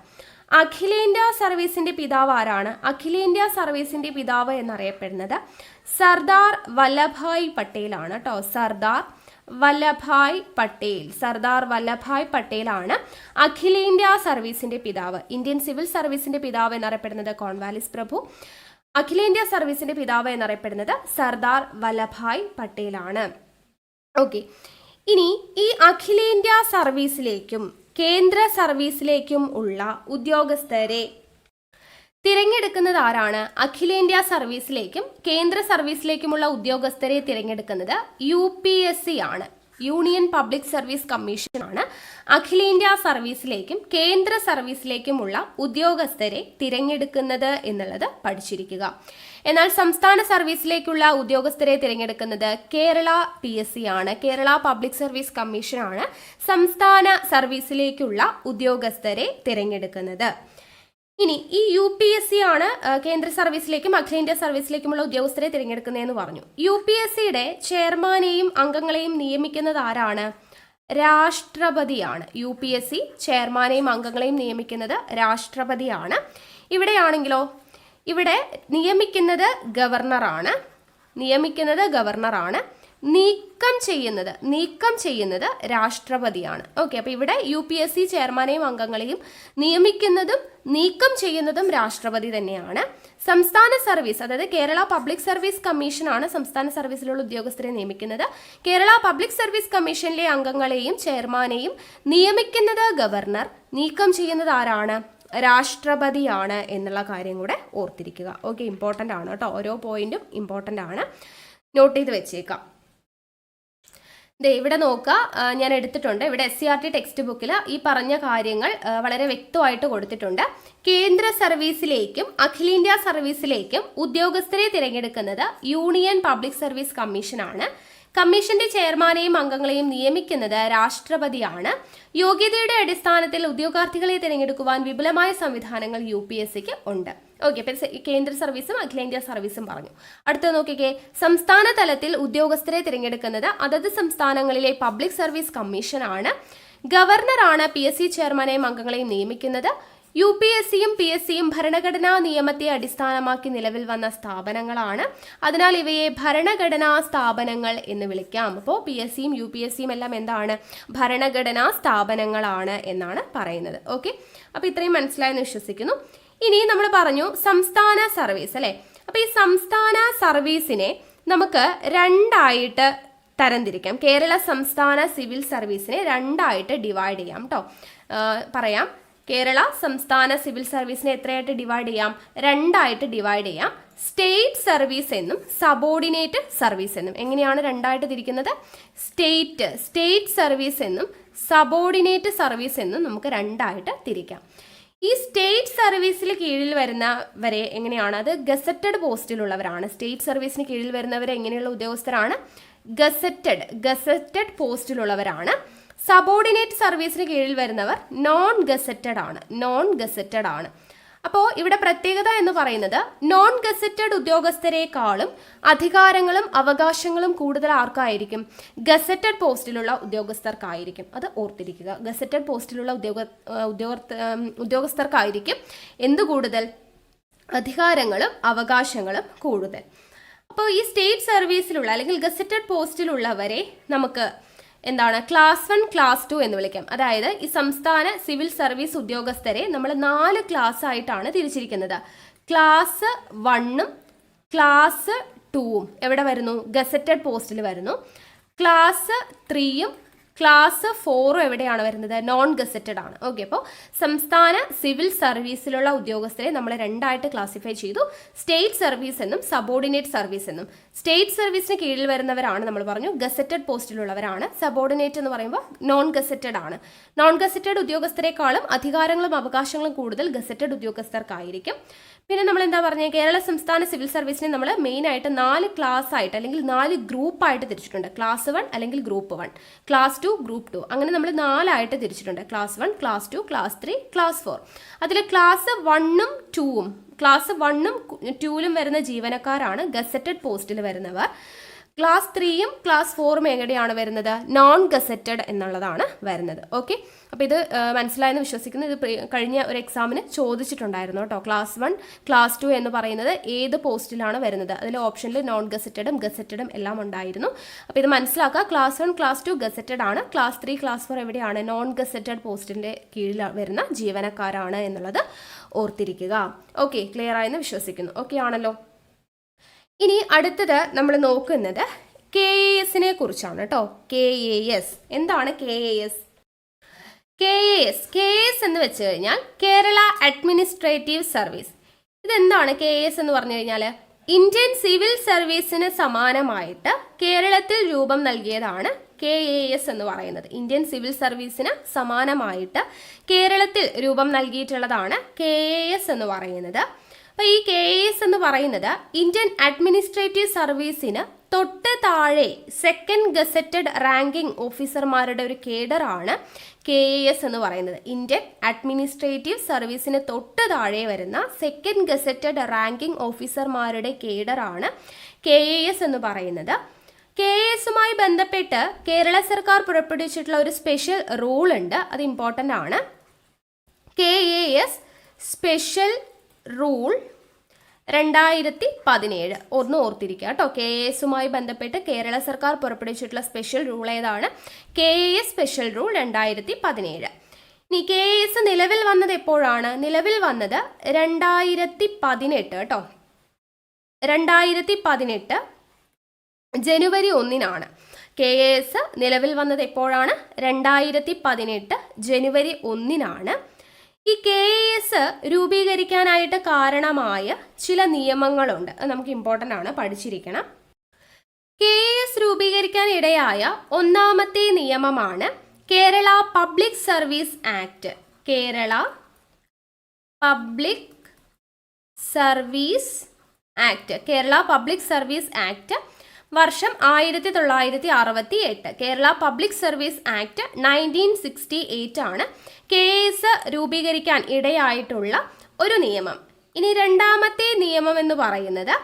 അഖിലേന്ത്യാ സർവീസിന്റെ പിതാവ് ആരാണ്? അഖിലേന്ത്യാ സർവീസിന്റെ പിതാവ് എന്നറിയപ്പെടുന്നത് സർദാർ വല്ലഭായ് പട്ടേൽ ആണ് കേട്ടോ. സർദാർ വല്ലഭായ് പട്ടേൽ ആണ് അഖിലേന്ത്യാ സർവീസിന്റെ പിതാവ്. ഇന്ത്യൻ സിവിൽ സർവീസിന്റെ പിതാവ് എന്നറിയപ്പെടുന്നത് കോൺവാലിസ് പ്രഭു. അഖിലേന്ത്യാ സർവീസിന്റെ പിതാവ് എന്നറിയപ്പെടുന്നത് സർദാർ വല്ലഭായ് പട്ടേൽ ആണ്. ഓക്കെ, ഇനി ഈ അഖിലേന്ത്യാ സർവീസിലേക്കും കേന്ദ്ര സർവീസിലേക്കും ഉള്ള ഉദ്യോഗസ്ഥരെ തിരഞ്ഞെടുക്കുന്നത് ആരാണ്? അഖിലേന്ത്യാ സർവീസിലേക്കും കേന്ദ്ര സർവീസിലേക്കുമുള്ള ഉദ്യോഗസ്ഥരെ തിരഞ്ഞെടുക്കുന്നത് UPSC ആണ്. യൂണിയൻ പബ്ലിക് സർവീസ് കമ്മീഷൻ ആണ് അഖിലേന്ത്യാ സർവീസിലേക്കും കേന്ദ്ര സർവീസിലേക്കുമുള്ള ഉദ്യോഗസ്ഥരെ തിരഞ്ഞെടുക്കുന്നത് എന്നുള്ളത് പഠിച്ചിരിക്കുക. എന്നാൽ സംസ്ഥാന സർവീസിലേക്കുള്ള ഉദ്യോഗസ്ഥരെ തിരഞ്ഞെടുക്കുന്നത് കേരള PSC ആണ്. കേരള പബ്ലിക് സർവീസ് കമ്മീഷൻ ആണ് സംസ്ഥാന സർവീസിലേക്കുള്ള ഉദ്യോഗസ്ഥരെ തിരഞ്ഞെടുക്കുന്നത്. ഇനി ഈ UPSC ആണ് കേന്ദ്ര സർവീസിലേക്കും അഖിലേന്ത്യാ സർവീസിലേക്കുമുള്ള ഉദ്യോഗസ്ഥരെ തിരഞ്ഞെടുക്കുന്നതെന്ന് പറഞ്ഞു. UPSCയുടെ ചെയർമാനെയും അംഗങ്ങളെയും നിയമിക്കുന്നത് ആരാണ്? രാഷ്ട്രപതിയാണ്. UPSC ചെയർമാനെയും അംഗങ്ങളെയും നിയമിക്കുന്നത് രാഷ്ട്രപതിയാണ്. ഇവിടെയാണെങ്കിലോ ഇവിടെ നിയമിക്കുന്നത് ഗവർണറാണ്. നീക്കം ചെയ്യുന്നത് രാഷ്ട്രപതിയാണ്. ഓക്കെ, അപ്പോൾ ഇവിടെ UPSC ചെയർമാനെയും അംഗങ്ങളെയും നിയമിക്കുന്നതും നീക്കം ചെയ്യുന്നതും രാഷ്ട്രപതി തന്നെയാണ്. സംസ്ഥാന സർവീസ്, അതായത് കേരള പബ്ലിക് സർവീസ് കമ്മീഷനാണ് സംസ്ഥാന സർവീസിലുള്ള ഉദ്യോഗസ്ഥരെ നിയമിക്കുന്നത്. കേരള പബ്ലിക് സർവീസ് കമ്മീഷനിലെ അംഗങ്ങളെയും ചെയർമാനെയും നിയമിക്കുന്നത് ഗവർണർ, നീക്കം ചെയ്യുന്നത് ആരാണ്? രാഷ്ട്രപതിയാണ് എന്നുള്ള കാര്യം കൂടെ ഓർത്തിരിക്കുക. ഓക്കെ, ഇമ്പോർട്ടൻ്റ് ആണ് കേട്ടോ, ഓരോ പോയിന്റും ഇമ്പോർട്ടൻ്റ് ആണ്, നോട്ട് ചെയ്ത് വെച്ചേക്കാം. ഇവിടെ നോക്കുക, ഞാൻ എടുത്തിട്ടുണ്ട്. ഇവിടെ SCERT ടെക്സ്റ്റ് ബുക്കിൽ ഈ പറഞ്ഞ കാര്യങ്ങൾ വളരെ വ്യക്തമായിട്ട് കൊടുത്തിട്ടുണ്ട്. കേന്ദ്ര സർവീസിലേക്കും അഖിലേന്ത്യാ സർവീസിലേക്കും ഉദ്യോഗസ്ഥരെ തിരഞ്ഞെടുക്കുന്നത് യൂണിയൻ പബ്ലിക് സർവീസ് കമ്മീഷനാണ്. കമ്മീഷന്റെ ചെയർമാനെയും അംഗങ്ങളെയും നിയമിക്കുന്നത് രാഷ്ട്രപതിയാണ്. യോഗ്യതയുടെ അടിസ്ഥാനത്തിൽ ഉദ്യോഗാർത്ഥികളെ തിരഞ്ഞെടുക്കുവാൻ വിപുലമായ സംവിധാനങ്ങൾ UPSCക്ക് ഉണ്ട്. ഓക്കെ, ഇപ്പം കേന്ദ്ര സർവീസും അഖിലേന്ത്യാ സർവീസും പറഞ്ഞു. അടുത്ത നോക്കിക്കേ, സംസ്ഥാന തലത്തിൽ ഉദ്യോഗസ്ഥരെ തിരഞ്ഞെടുക്കുന്നത് അതത് സംസ്ഥാനങ്ങളിലെ പബ്ലിക് സർവീസ് കമ്മീഷനാണ്. ഗവർണറാണ് PSC ചെയർമാനെയും അംഗങ്ങളെയും നിയമിക്കുന്നത്. UPSCയും PSCയും ഭരണഘടനാ നിയമത്തെ അടിസ്ഥാനമാക്കി നിലവിൽ വന്ന സ്ഥാപനങ്ങളാണ്. അതിനാൽ ഇവയെ ഭരണഘടനാ സ്ഥാപനങ്ങൾ എന്ന് വിളിക്കാം. അപ്പോൾ PSCയും UPSCയും എല്ലാം എന്താണ്? ഭരണഘടനാ സ്ഥാപനങ്ങളാണ് എന്നാണ് പറയുന്നത്. ഓക്കെ, അപ്പോൾ ഇത്രയും മനസ്സിലായെന്ന് വിശ്വസിക്കുന്നു. ഇനി നമ്മൾ പറഞ്ഞു സംസ്ഥാന സർവീസ് അല്ലേ. അപ്പോൾ ഈ സംസ്ഥാന സർവീസിനെ നമുക്ക് രണ്ടായിട്ട് തരംതിരിക്കാം. കേരള സംസ്ഥാന സിവിൽ സർവീസിനെ രണ്ടായിട്ട് ഡിവൈഡ് ചെയ്യാം കേട്ടോ. പറയാം, കേരള സംസ്ഥാന സിവിൽ സർവീസിനെ എത്രയായിട്ട് ഡിവൈഡ് ചെയ്യാം? രണ്ടായിട്ട് ഡിവൈഡ് ചെയ്യാം. സ്റ്റേറ്റ് സർവീസ് എന്നും സബോർഡിനേറ്റ് സർവീസ് എന്നും. എങ്ങനെയാണ് രണ്ടായിട്ട് തിരിക്കുന്നത്? സ്റ്റേറ്റ് സർവീസ് എന്നും സബോർഡിനേറ്റ് സർവീസ് എന്നും നമുക്ക് രണ്ടായിട്ട് തിരിക്കാം. ഈ സ്റ്റേറ്റ് സർവീസിൽ കീഴിൽ വരുന്നവരെ എങ്ങനെയാണ്? അത് ഗസറ്റഡ് പോസ്റ്റിലുള്ളവരാണ്. സ്റ്റേറ്റ് സർവീസിന് കീഴിൽ വരുന്നവരെ എങ്ങനെയുള്ള ഉദ്യോഗസ്ഥരാണ്? ഗസറ്റഡ് പോസ്റ്റിലുള്ളവരാണ്. സബോർഡിനേറ്റ് സർവീസിന് കീഴിൽ വരുന്നവർ നോൺ ഗസറ്റഡ് ആണ്. അപ്പോൾ ഇവിടെ പ്രത്യേകത എന്ന് പറയുന്നത് നോൺ ഗസറ്റഡ് ഉദ്യോഗസ്ഥരെക്കാളും അധികാരങ്ങളും അവകാശങ്ങളും കൂടുതൽ ആർക്കായിരിക്കും? ഗസറ്റഡ് പോസ്റ്റിലുള്ള ഉദ്യോഗസ്ഥർക്കായിരിക്കും. അത് ഓർത്തിരിക്കുക. ഗസറ്റഡ് പോസ്റ്റിലുള്ള ഉദ്യോഗസ്ഥർക്കായിരിക്കും എന്ത് കൂടുതൽ? അധികാരങ്ങളും അവകാശങ്ങളും കൂടുതൽ. അപ്പോൾ ഈ സ്റ്റേറ്റ് സർവീസിലുള്ള അല്ലെങ്കിൽ ഗസറ്റഡ് പോസ്റ്റിലുള്ളവരെ നമുക്ക് എന്താണ്? ക്ലാസ് 1, ക്ലാസ് 2 എന്ന് വിളിക്കാം. അതായത് ഈ സംസ്ഥാന സിവിൽ സർവീസ് ഉദ്യോഗസ്ഥരെ നമ്മൾ 4 ക്ലാസ് ആയിട്ടാണ് തിരിച്ചിരിക്കുന്നത്. ക്ലാസ് 1ഉം ക്ലാസ് 2ഉം എവിടെ വരുന്നു? ഗസറ്റഡ് പോസ്റ്റിൽ വരുന്നു. ക്ലാസ് 3ഉം ക്ലാസ് 4ഉം എവിടെയാണ് വരുന്നത്? നോൺ ഗസറ്റഡ് ആണ്. ഓക്കെ, അപ്പോൾ സംസ്ഥാന സിവിൽ സർവീസിലുള്ള ഉദ്യോഗസ്ഥരെ നമ്മൾ രണ്ടായിട്ട് ക്ലാസിഫൈ ചെയ്തു. സ്റ്റേറ്റ് സർവീസ് എന്നും സബോർഡിനേറ്റ് സർവീസ് എന്നും. സ്റ്റേറ്റ് സർവീസിന് കീഴിൽ വരുന്നവരാണ് നമ്മൾ പറഞ്ഞു ഗസറ്റഡ് പോസ്റ്റിലുള്ളവരാണ്. സബോർഡിനേറ്റ് എന്ന് പറയുമ്പോൾ നോൺ ഗസറ്റഡ് ആണ്. നോൺ ഗസറ്റഡ് ഉദ്യോഗസ്ഥരെക്കാളും അധികാരങ്ങളും അവകാശങ്ങളും കൂടുതൽ ഗസറ്റഡ് ഉദ്യോഗസ്ഥർക്കായിരിക്കും. പിന്നെ നമ്മൾ എന്താ പറഞ്ഞത്? കേരള സംസ്ഥാന സിവിൽ സർവീസിനെ നമ്മൾ മെയിനായിട്ട് 4 ക്ലാസ് ആയിട്ട് അല്ലെങ്കിൽ 4 ഗ്രൂപ്പായിട്ട് തിരിച്ചിട്ടുണ്ട്. ക്ലാസ് 1 അല്ലെങ്കിൽ ഗ്രൂപ്പ് 1, ക്ലാസ് 2, ഗ്രൂപ്പ് 2, അങ്ങനെ നമ്മൾ 4 ആയിട്ട് തിരിച്ചിട്ടുണ്ട്. Class 1, class 2, class 3, class 4. അതിൽ ക്ലാസ് 1ഉം 2ലും വരുന്ന ജീവനക്കാരാണ് ഗസറ്റഡ് പോസ്റ്റിൽ വരുന്നവർ. ക്ലാസ് 3ഉം ക്ലാസ് 4ഉം എവിടെയാണ് വരുന്നത്? നോൺ ഗസറ്റഡ് എന്നുള്ളതാണ് വരുന്നത്. ഓക്കെ, അപ്പോൾ ഇത് മനസ്സിലായെന്ന് വിശ്വസിക്കുന്നു. ഇത് കഴിഞ്ഞ ഒരു എക്സാമിന് ചോദിച്ചിട്ടുണ്ടായിരുന്നു കേട്ടോ. ക്ലാസ് 1, ക്ലാസ് 2 എന്ന് പറയുന്നത് ഏത് പോസ്റ്റിലാണ് വരുന്നത്? അതിൽ ഓപ്ഷനിൽ നോൺ ഗസറ്റഡും എല്ലാം ഉണ്ടായിരുന്നു. അപ്പോൾ ഇത് മനസ്സിലാക്കുക. ക്ലാസ് 1, ക്ലാസ് 2 ഗസറ്റഡ് ആണ്. ക്ലാസ് 3, ക്ലാസ് 4 എവിടെയാണ്? നോൺ ഗസറ്റഡ് പോസ്റ്റിൻ്റെ കീഴിൽ വരുന്ന ജീവനക്കാരാണ് എന്നുള്ളത് ഓർത്തിരിക്കുക. ഓക്കെ, ക്ലിയർ ആയെന്ന് വിശ്വസിക്കുന്നു. ഓക്കെ ആണല്ലോ. ഇനി അടുത്തത് നമ്മൾ നോക്കുന്നത് KASനെ കുറിച്ചാണ് കേട്ടോ. KAS എന്താണ്? KAS എന്ന് വെച്ച് കഴിഞ്ഞാൽ കേരള അഡ്മിനിസ്ട്രേറ്റീവ് സർവീസ്. ഇതെന്താണ് KAS എന്ന് പറഞ്ഞു കഴിഞ്ഞാൽ? ഇന്ത്യൻ സിവിൽ സർവീസിന് സമാനമായിട്ട് കേരളത്തിൽ രൂപം നൽകിയതാണ് KAS എന്ന് പറയുന്നത്. ഇന്ത്യൻ സിവിൽ സർവീസിന് സമാനമായിട്ട് കേരളത്തിൽ രൂപം നൽകിയിട്ടുള്ളതാണ് KAS എന്ന് പറയുന്നത്. അപ്പോൾ ഈ KAS എന്ന് പറയുന്നത് ഇന്ത്യൻ അഡ്മിനിസ്ട്രേറ്റീവ് സർവീസിന് തൊട്ട് താഴെ സെക്കൻഡ് ഗസറ്റഡ് റാങ്കിംഗ് ഓഫീസർമാരുടെ ഒരു കേഡറാണ് KAS എന്ന് പറയുന്നത്. ഇന്ത്യൻ അഡ്മിനിസ്ട്രേറ്റീവ് സർവീസിന് തൊട്ട് താഴെ വരുന്ന സെക്കൻഡ് ഗസറ്റഡ് റാങ്കിംഗ് ഓഫീസർമാരുടെ കേഡറാണ് KAS എന്ന് പറയുന്നത്. KASുമായി ബന്ധപ്പെട്ട് കേരള സർക്കാർ പുറപ്പെടുവിച്ചിട്ടുള്ള ഒരു സ്പെഷ്യൽ റൂൾ ഉണ്ട്. അത് ഇമ്പോർട്ടൻ്റ് ആണ്. KAS സ്പെഷ്യൽ റൂൾ 2017 ഒന്ന് ഓർത്തിരിക്കുക കേട്ടോ. KASുമായി ബന്ധപ്പെട്ട് കേരള സർക്കാർ പുറപ്പെടുവിച്ചിട്ടുള്ള സ്പെഷ്യൽ റൂൾ ഏതാണ്? KAS special rule 2017. ഇനി KAS നിലവിൽ വന്നത് എപ്പോഴാണ്? നിലവിൽ വന്നത് 2018 കേട്ടോ. 2018 ജനുവരി 1-നാണ്. KAS നിലവിൽ വന്നത് എപ്പോഴാണ്? 2018 ജനുവരി 1-നാണ്. ഈ KAS രൂപീകരിക്കാനായിട്ട് കാരണമായ ചില നിയമങ്ങളുണ്ട്. അത് നമുക്ക് ഇമ്പോർട്ടൻ്റ് ആണ്, പഠിച്ചിരിക്കണം. KAS രൂപീകരിക്കാൻ ഇടയായ ഒന്നാമത്തെ നിയമമാണ് Kerala public service act. Kerala public service act. Kerala public service act വർഷം 1968. കേരള പബ്ലിക് സർവീസ് ആക്ട് 1968 ആണ് KAS രൂപീകരിക്കാൻ ഇടയായിട്ടുള്ള ഒരു നിയമം. ഇനി രണ്ടാമത്തെ നിയമം എന്ന് പറയുന്നത്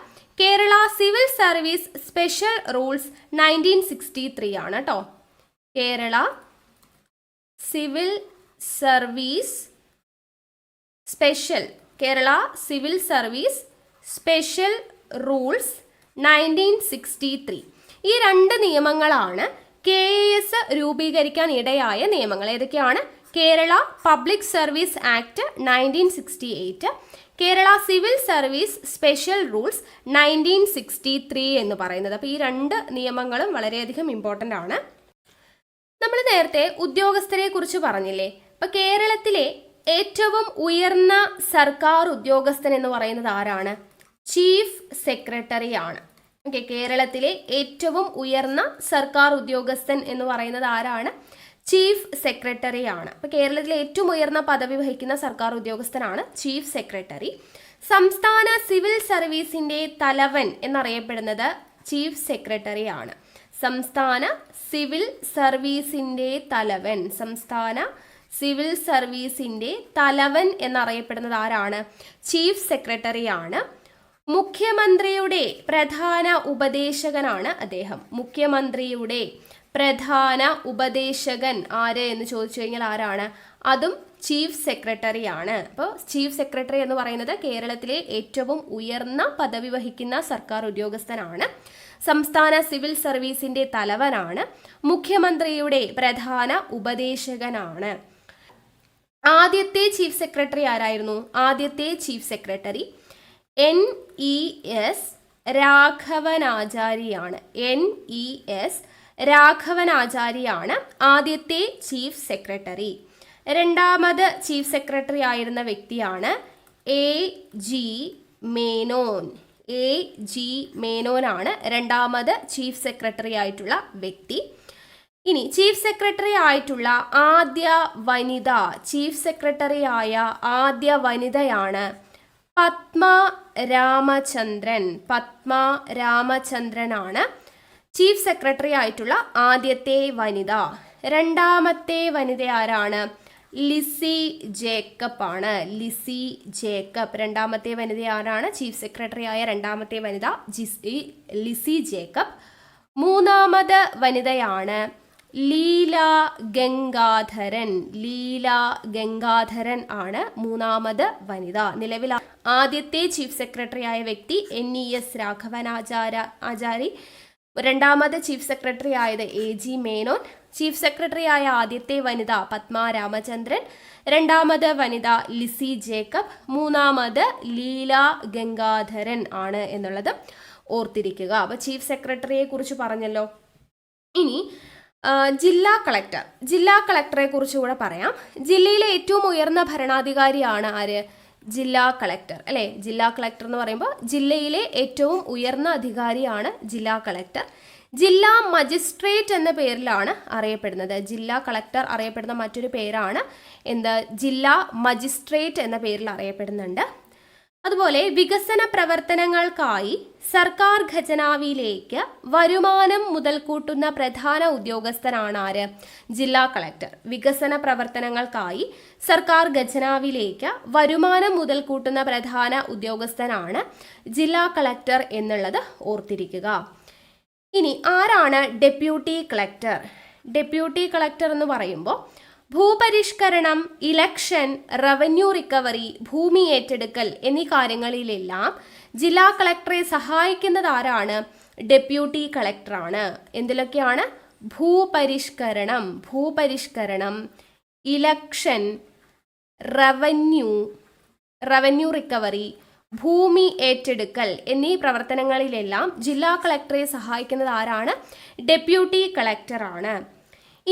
Kerala civil service special rules 1963 ആണ് കേട്ടോ. Kerala civil service special Kerala civil service special rules 1963. ഈ രണ്ട് നിയമങ്ങളാണ് KAS രൂപീകരിക്കാൻ ഇടയായ നിയമങ്ങൾ. ഏതൊക്കെയാണ്? Kerala public service act 1968, Kerala civil service special rules 1963 എന്ന് പറയുന്നത്. അപ്പോൾ ഈ രണ്ട് നിയമങ്ങളും വളരെയധികം ഇമ്പോർട്ടൻ്റ് ആണ്. നമ്മൾ നേരത്തെ ഉദ്യോഗസ്ഥരെ കുറിച്ച് പറഞ്ഞില്ലേ? അപ്പോൾ കേരളത്തിലെ ഏറ്റവും ഉയർന്ന സർക്കാർ ഉദ്യോഗസ്ഥൻ എന്ന് പറയുന്നത് ആരാണ്? ചീഫ് സെക്രട്ടറി ആണ്. ഓക്കെ, കേരളത്തിലെ ഏറ്റവും ഉയർന്ന സർക്കാർ ഉദ്യോഗസ്ഥൻ എന്ന് പറയുന്നത് ആരാണ്? ചീഫ് സെക്രട്ടറി ആണ്. അപ്പോൾ കേരളത്തിലെ ഏറ്റവും ഉയർന്ന പദവി വഹിക്കുന്ന സർക്കാർ ഉദ്യോഗസ്ഥനാണ് ചീഫ് സെക്രട്ടറി. സംസ്ഥാന സിവിൽ സർവീസിന്റെ തലവൻ എന്നറിയപ്പെടുന്നത് ചീഫ് സെക്രട്ടറി ആണ്. സംസ്ഥാന സിവിൽ സർവീസിന്റെ തലവൻ, സംസ്ഥാന സിവിൽ സർവീസിന്റെ തലവൻ എന്നറിയപ്പെടുന്നത് ആരാണ്? ചീഫ് സെക്രട്ടറി ആണ്. മുഖ്യമന്ത്രിയുടെ പ്രധാന ഉപദേശകനാണ് അദ്ദേഹം. മുഖ്യമന്ത്രിയുടെ പ്രധാന ഉപദേശകൻ ആര് എന്ന് ചോദിച്ചു കഴിഞ്ഞാൽ ആരാണ്? അതും ചീഫ് സെക്രട്ടറി ആണ്. അപ്പോൾ ചീഫ് സെക്രട്ടറി എന്ന് പറയുന്നത് കേരളത്തിലെ ഏറ്റവും ഉയർന്ന പദവി വഹിക്കുന്ന സർക്കാർ ഉദ്യോഗസ്ഥനാണ്. സംസ്ഥാന സിവിൽ സർവീസിന്റെ തലവനാണ്. മുഖ്യമന്ത്രിയുടെ പ്രധാന ഉപദേശകനാണ്. ആദ്യത്തെ ചീഫ് സെക്രട്ടറി ആരായിരുന്നു? ആദ്യത്തെ ചീഫ് സെക്രട്ടറി NES രാഘവനാചാരിയാണ്. NES രാഘവനാചാരിയാണ് ആദ്യത്തെ ചീഫ് സെക്രട്ടറി. രണ്ടാമത് ചീഫ് സെക്രട്ടറി ആയിരുന്ന വ്യക്തിയാണ് AG മേനോൻ. AG മേനോനാണ് രണ്ടാമത് ചീഫ് സെക്രട്ടറി ആയിട്ടുള്ള വ്യക്തി. ഇനി ചീഫ് സെക്രട്ടറി ആയിട്ടുള്ള ആദ്യ വനിത, ചീഫ് സെക്രട്ടറി ആയ ആദ്യ വനിതയാണ് പത്മ രാമചന്ദ്രൻ. പത്മ രാമചന്ദ്രനാണ് ചീഫ് സെക്രട്ടറി ആയിട്ടുള്ള ആദ്യത്തെ വനിത. രണ്ടാമത്തെ വനിത ആരാണ്? ലിസി ജേക്കബ് ആണ്. ലിസി ജേക്കബ് രണ്ടാമത്തെ വനിത ആരാണ്? ചീഫ് സെക്രട്ടറി ആയ രണ്ടാമത്തെ വനിത ലിസി ജേക്കബ്. മൂന്നാമത് വനിതയാണ് ലീല ഗംഗാധരൻ. ലീല ഗംഗാധരൻ ആണ് മൂന്നാമത് വനിത. നിലവിൽ ആദ്യത്തെ ചീഫ് സെക്രട്ടറി ആയ വ്യക്തി NES രാഘവനാചാരി. രണ്ടാമത് ചീഫ് സെക്രട്ടറി ആയത് AG മേനോൻ. ചീഫ് സെക്രട്ടറി ആയ ആദ്യത്തെ വനിത പത്മ രാമചന്ദ്രൻ. രണ്ടാമത് വനിത ലിസി ജേക്കബ്. മൂന്നാമത് ലീല ഗംഗാധരൻ ആണ് എന്നുള്ളത് ഓർത്തിരിക്കുക. അപ്പോൾ ചീഫ് സെക്രട്ടറിയെ കുറിച്ച് പറഞ്ഞല്ലോ. ഇനി ജില്ലാ കളക്ടറെ കുറിച്ച് കൂടെ പറയാം. ജില്ലയിലെ ഏറ്റവും ഉയർന്ന ഭരണാധികാരിയാണ് ആര്? ജില്ലാ കളക്ടർ അല്ലേ? ജില്ലാ കളക്ടർ എന്ന് പറയുമ്പോൾ ജില്ലയിലെ ഏറ്റവും ഉയർന്ന അധികാരിയാണ് ജില്ലാ കളക്ടർ. ജില്ലാ മജിസ്ട്രേറ്റ് എന്ന പേരിലാണ് അറിയപ്പെടുന്നത്. ജില്ലാ കളക്ടർ അറിയപ്പെടുന്ന മറ്റൊരു പേരാണ് എന്താ? ജില്ലാ മജിസ്ട്രേറ്റ് എന്ന പേരിൽ അറിയപ്പെടുന്നുണ്ട്. അതുപോലെ വികസന പ്രവർത്തനങ്ങൾക്കായി സർക്കാർ ഖജനാവിലേക്ക് വരുമാനം മുതൽക്കൂട്ടുന്ന പ്രധാന ഉദ്യോഗസ്ഥനാണ് ആര്? ജില്ലാ കളക്ടർ. വികസന പ്രവർത്തനങ്ങൾക്കായി സർക്കാർ ഖജനാവിലേക്ക് വരുമാനം മുതൽക്കൂട്ടുന്ന പ്രധാന ഉദ്യോഗസ്ഥനാണ് ജില്ലാ കളക്ടർ എന്നുള്ളത് ഓർത്തിരിക്കുക. ഇനി ആരാണ് ഡെപ്യൂട്ടി കളക്ടർ? ഡെപ്യൂട്ടി കളക്ടർ എന്ന് പറയുമ്പോൾ ഭൂപരിഷ്കരണം, ഇലക്ഷൻ, റവന്യൂ റിക്കവറി, ഭൂമി ഏറ്റെടുക്കൽ എന്നീ കാര്യങ്ങളിലെല്ലാം ജില്ലാ കളക്ടറെ സഹായിക്കുന്നത് ആരാണ്? ഡെപ്യൂട്ടി കളക്ടറാണ്. എന്തിലൊക്കെയാണ്? ഭൂപരിഷ്കരണം, ഇലക്ഷൻ, റവന്യൂ റിക്കവറി, ഭൂമി ഏറ്റെടുക്കൽ എന്നീ പ്രവർത്തനങ്ങളിലെല്ലാം ജില്ലാ കളക്ടറെ സഹായിക്കുന്നത് ആരാണ്? ഡെപ്യൂട്ടി കളക്ടറാണ്.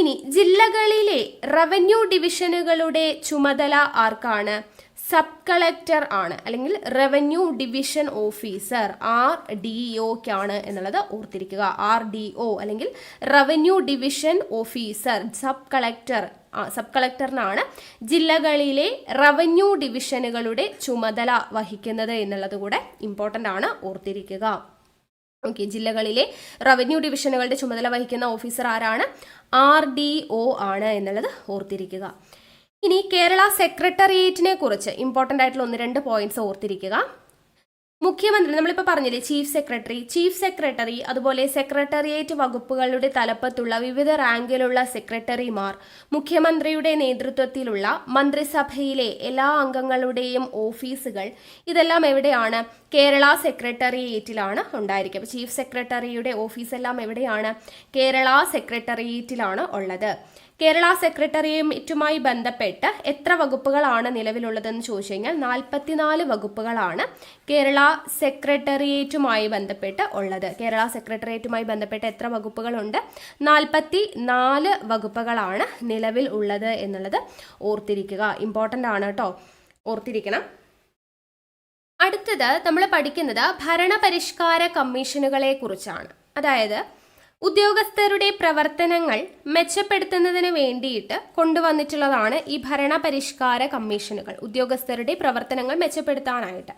ഇനി ജില്ലകളിലെ റവന്യൂ ഡിവിഷനുകളുടെ ചുമതല ആർക്കാണ്? സബ് കളക്ടർ ആണ്, അല്ലെങ്കിൽ റവന്യൂ ഡിവിഷൻ ഓഫീസർ RDOക്കാണ് എന്നുള്ളത് ഓർത്തിരിക്കുക. RDO അല്ലെങ്കിൽ റവന്യൂ ഡിവിഷൻ ഓഫീസർ. സബ് കളക്ടറിനാണ് ജില്ലകളിലെ റവന്യൂ ഡിവിഷനുകളുടെ ചുമതല വഹിക്കുന്നത് എന്നുള്ളത് കൂടെ ഇമ്പോർട്ടൻ്റ് ആണ്, ഓർത്തിരിക്കുക. ഓക്കെ, ജില്ലകളിലെ റവന്യൂ ഡിവിഷനുകളുടെ ചുമതല വഹിക്കുന്ന ഓഫീസർ ആരാണ്? RDO ആണ് എന്നുള്ളത് ഓർത്തിരിക്കുക. ഇനി കേരള സെക്രട്ടേറിയറ്റിനെ കുറിച്ച് ഇമ്പോർട്ടൻ്റ് ആയിട്ടുള്ള 1-2 പോയിന്റ്സ് ഓർത്തിരിക്കുക. മുഖ്യമന്ത്രി നമ്മളിപ്പോൾ പറഞ്ഞില്ലേ ചീഫ് സെക്രട്ടറി അതുപോലെ സെക്രട്ടേറിയറ്റ് വകുപ്പുകളുടെ തലപ്പത്തുള്ള വിവിധ റാങ്കിലുള്ള സെക്രട്ടറിമാർ, മുഖ്യമന്ത്രിയുടെ നേതൃത്വത്തിലുള്ള മന്ത്രിസഭയിലെ എല്ലാ അംഗങ്ങളുടെയും ഓഫീസുകൾ, ഇതെല്ലാം എവിടെയാണ്? കേരള സെക്രട്ടേറിയറ്റിലാണ് ഉണ്ടായിരിക്കുക. അപ്പോൾ ചീഫ് സെക്രട്ടറിയുടെ ഓഫീസെല്ലാം എവിടെയാണ്? കേരള സെക്രട്ടേറിയറ്റിലാണ് ഉള്ളത്. കേരള സെക്രട്ടേറിയറ്റുമായി ബന്ധപ്പെട്ട് എത്ര വകുപ്പുകളാണ് നിലവിലുള്ളതെന്ന് ചോദിച്ചു കഴിഞ്ഞാൽ 44 വകുപ്പുകളാണ് കേരള സെക്രട്ടേറിയറ്റുമായി ബന്ധപ്പെട്ട് ഉള്ളത്. കേരള സെക്രട്ടേറിയറ്റുമായി ബന്ധപ്പെട്ട് എത്ര വകുപ്പുകളുണ്ട്? 44 വകുപ്പുകളാണ് നിലവിൽ ഉള്ളത് എന്നുള്ളത് ഓർത്തിരിക്കുക. ഇമ്പോർട്ടൻ്റ് ആണ് കേട്ടോ, ഓർത്തിരിക്കണം. അടുത്തത് നമ്മൾ പഠിക്കുന്നത് ഭരണപരിഷ്കാര കമ്മീഷനുകളെ കുറിച്ചാണ്. അതായത് ഉദ്യോഗസ്ഥരുടെ പ്രവർത്തനങ്ങൾ മെച്ചപ്പെടുത്തുന്നതിന് വേണ്ടിയിട്ട് കൊണ്ടുവന്നിട്ടുള്ളതാണ് ഈ ഭരണപരിഷ്കാര കമ്മീഷനുകൾ, ഉദ്യോഗസ്ഥരുടെ പ്രവർത്തനങ്ങൾ മെച്ചപ്പെടുത്താനായിട്ട്.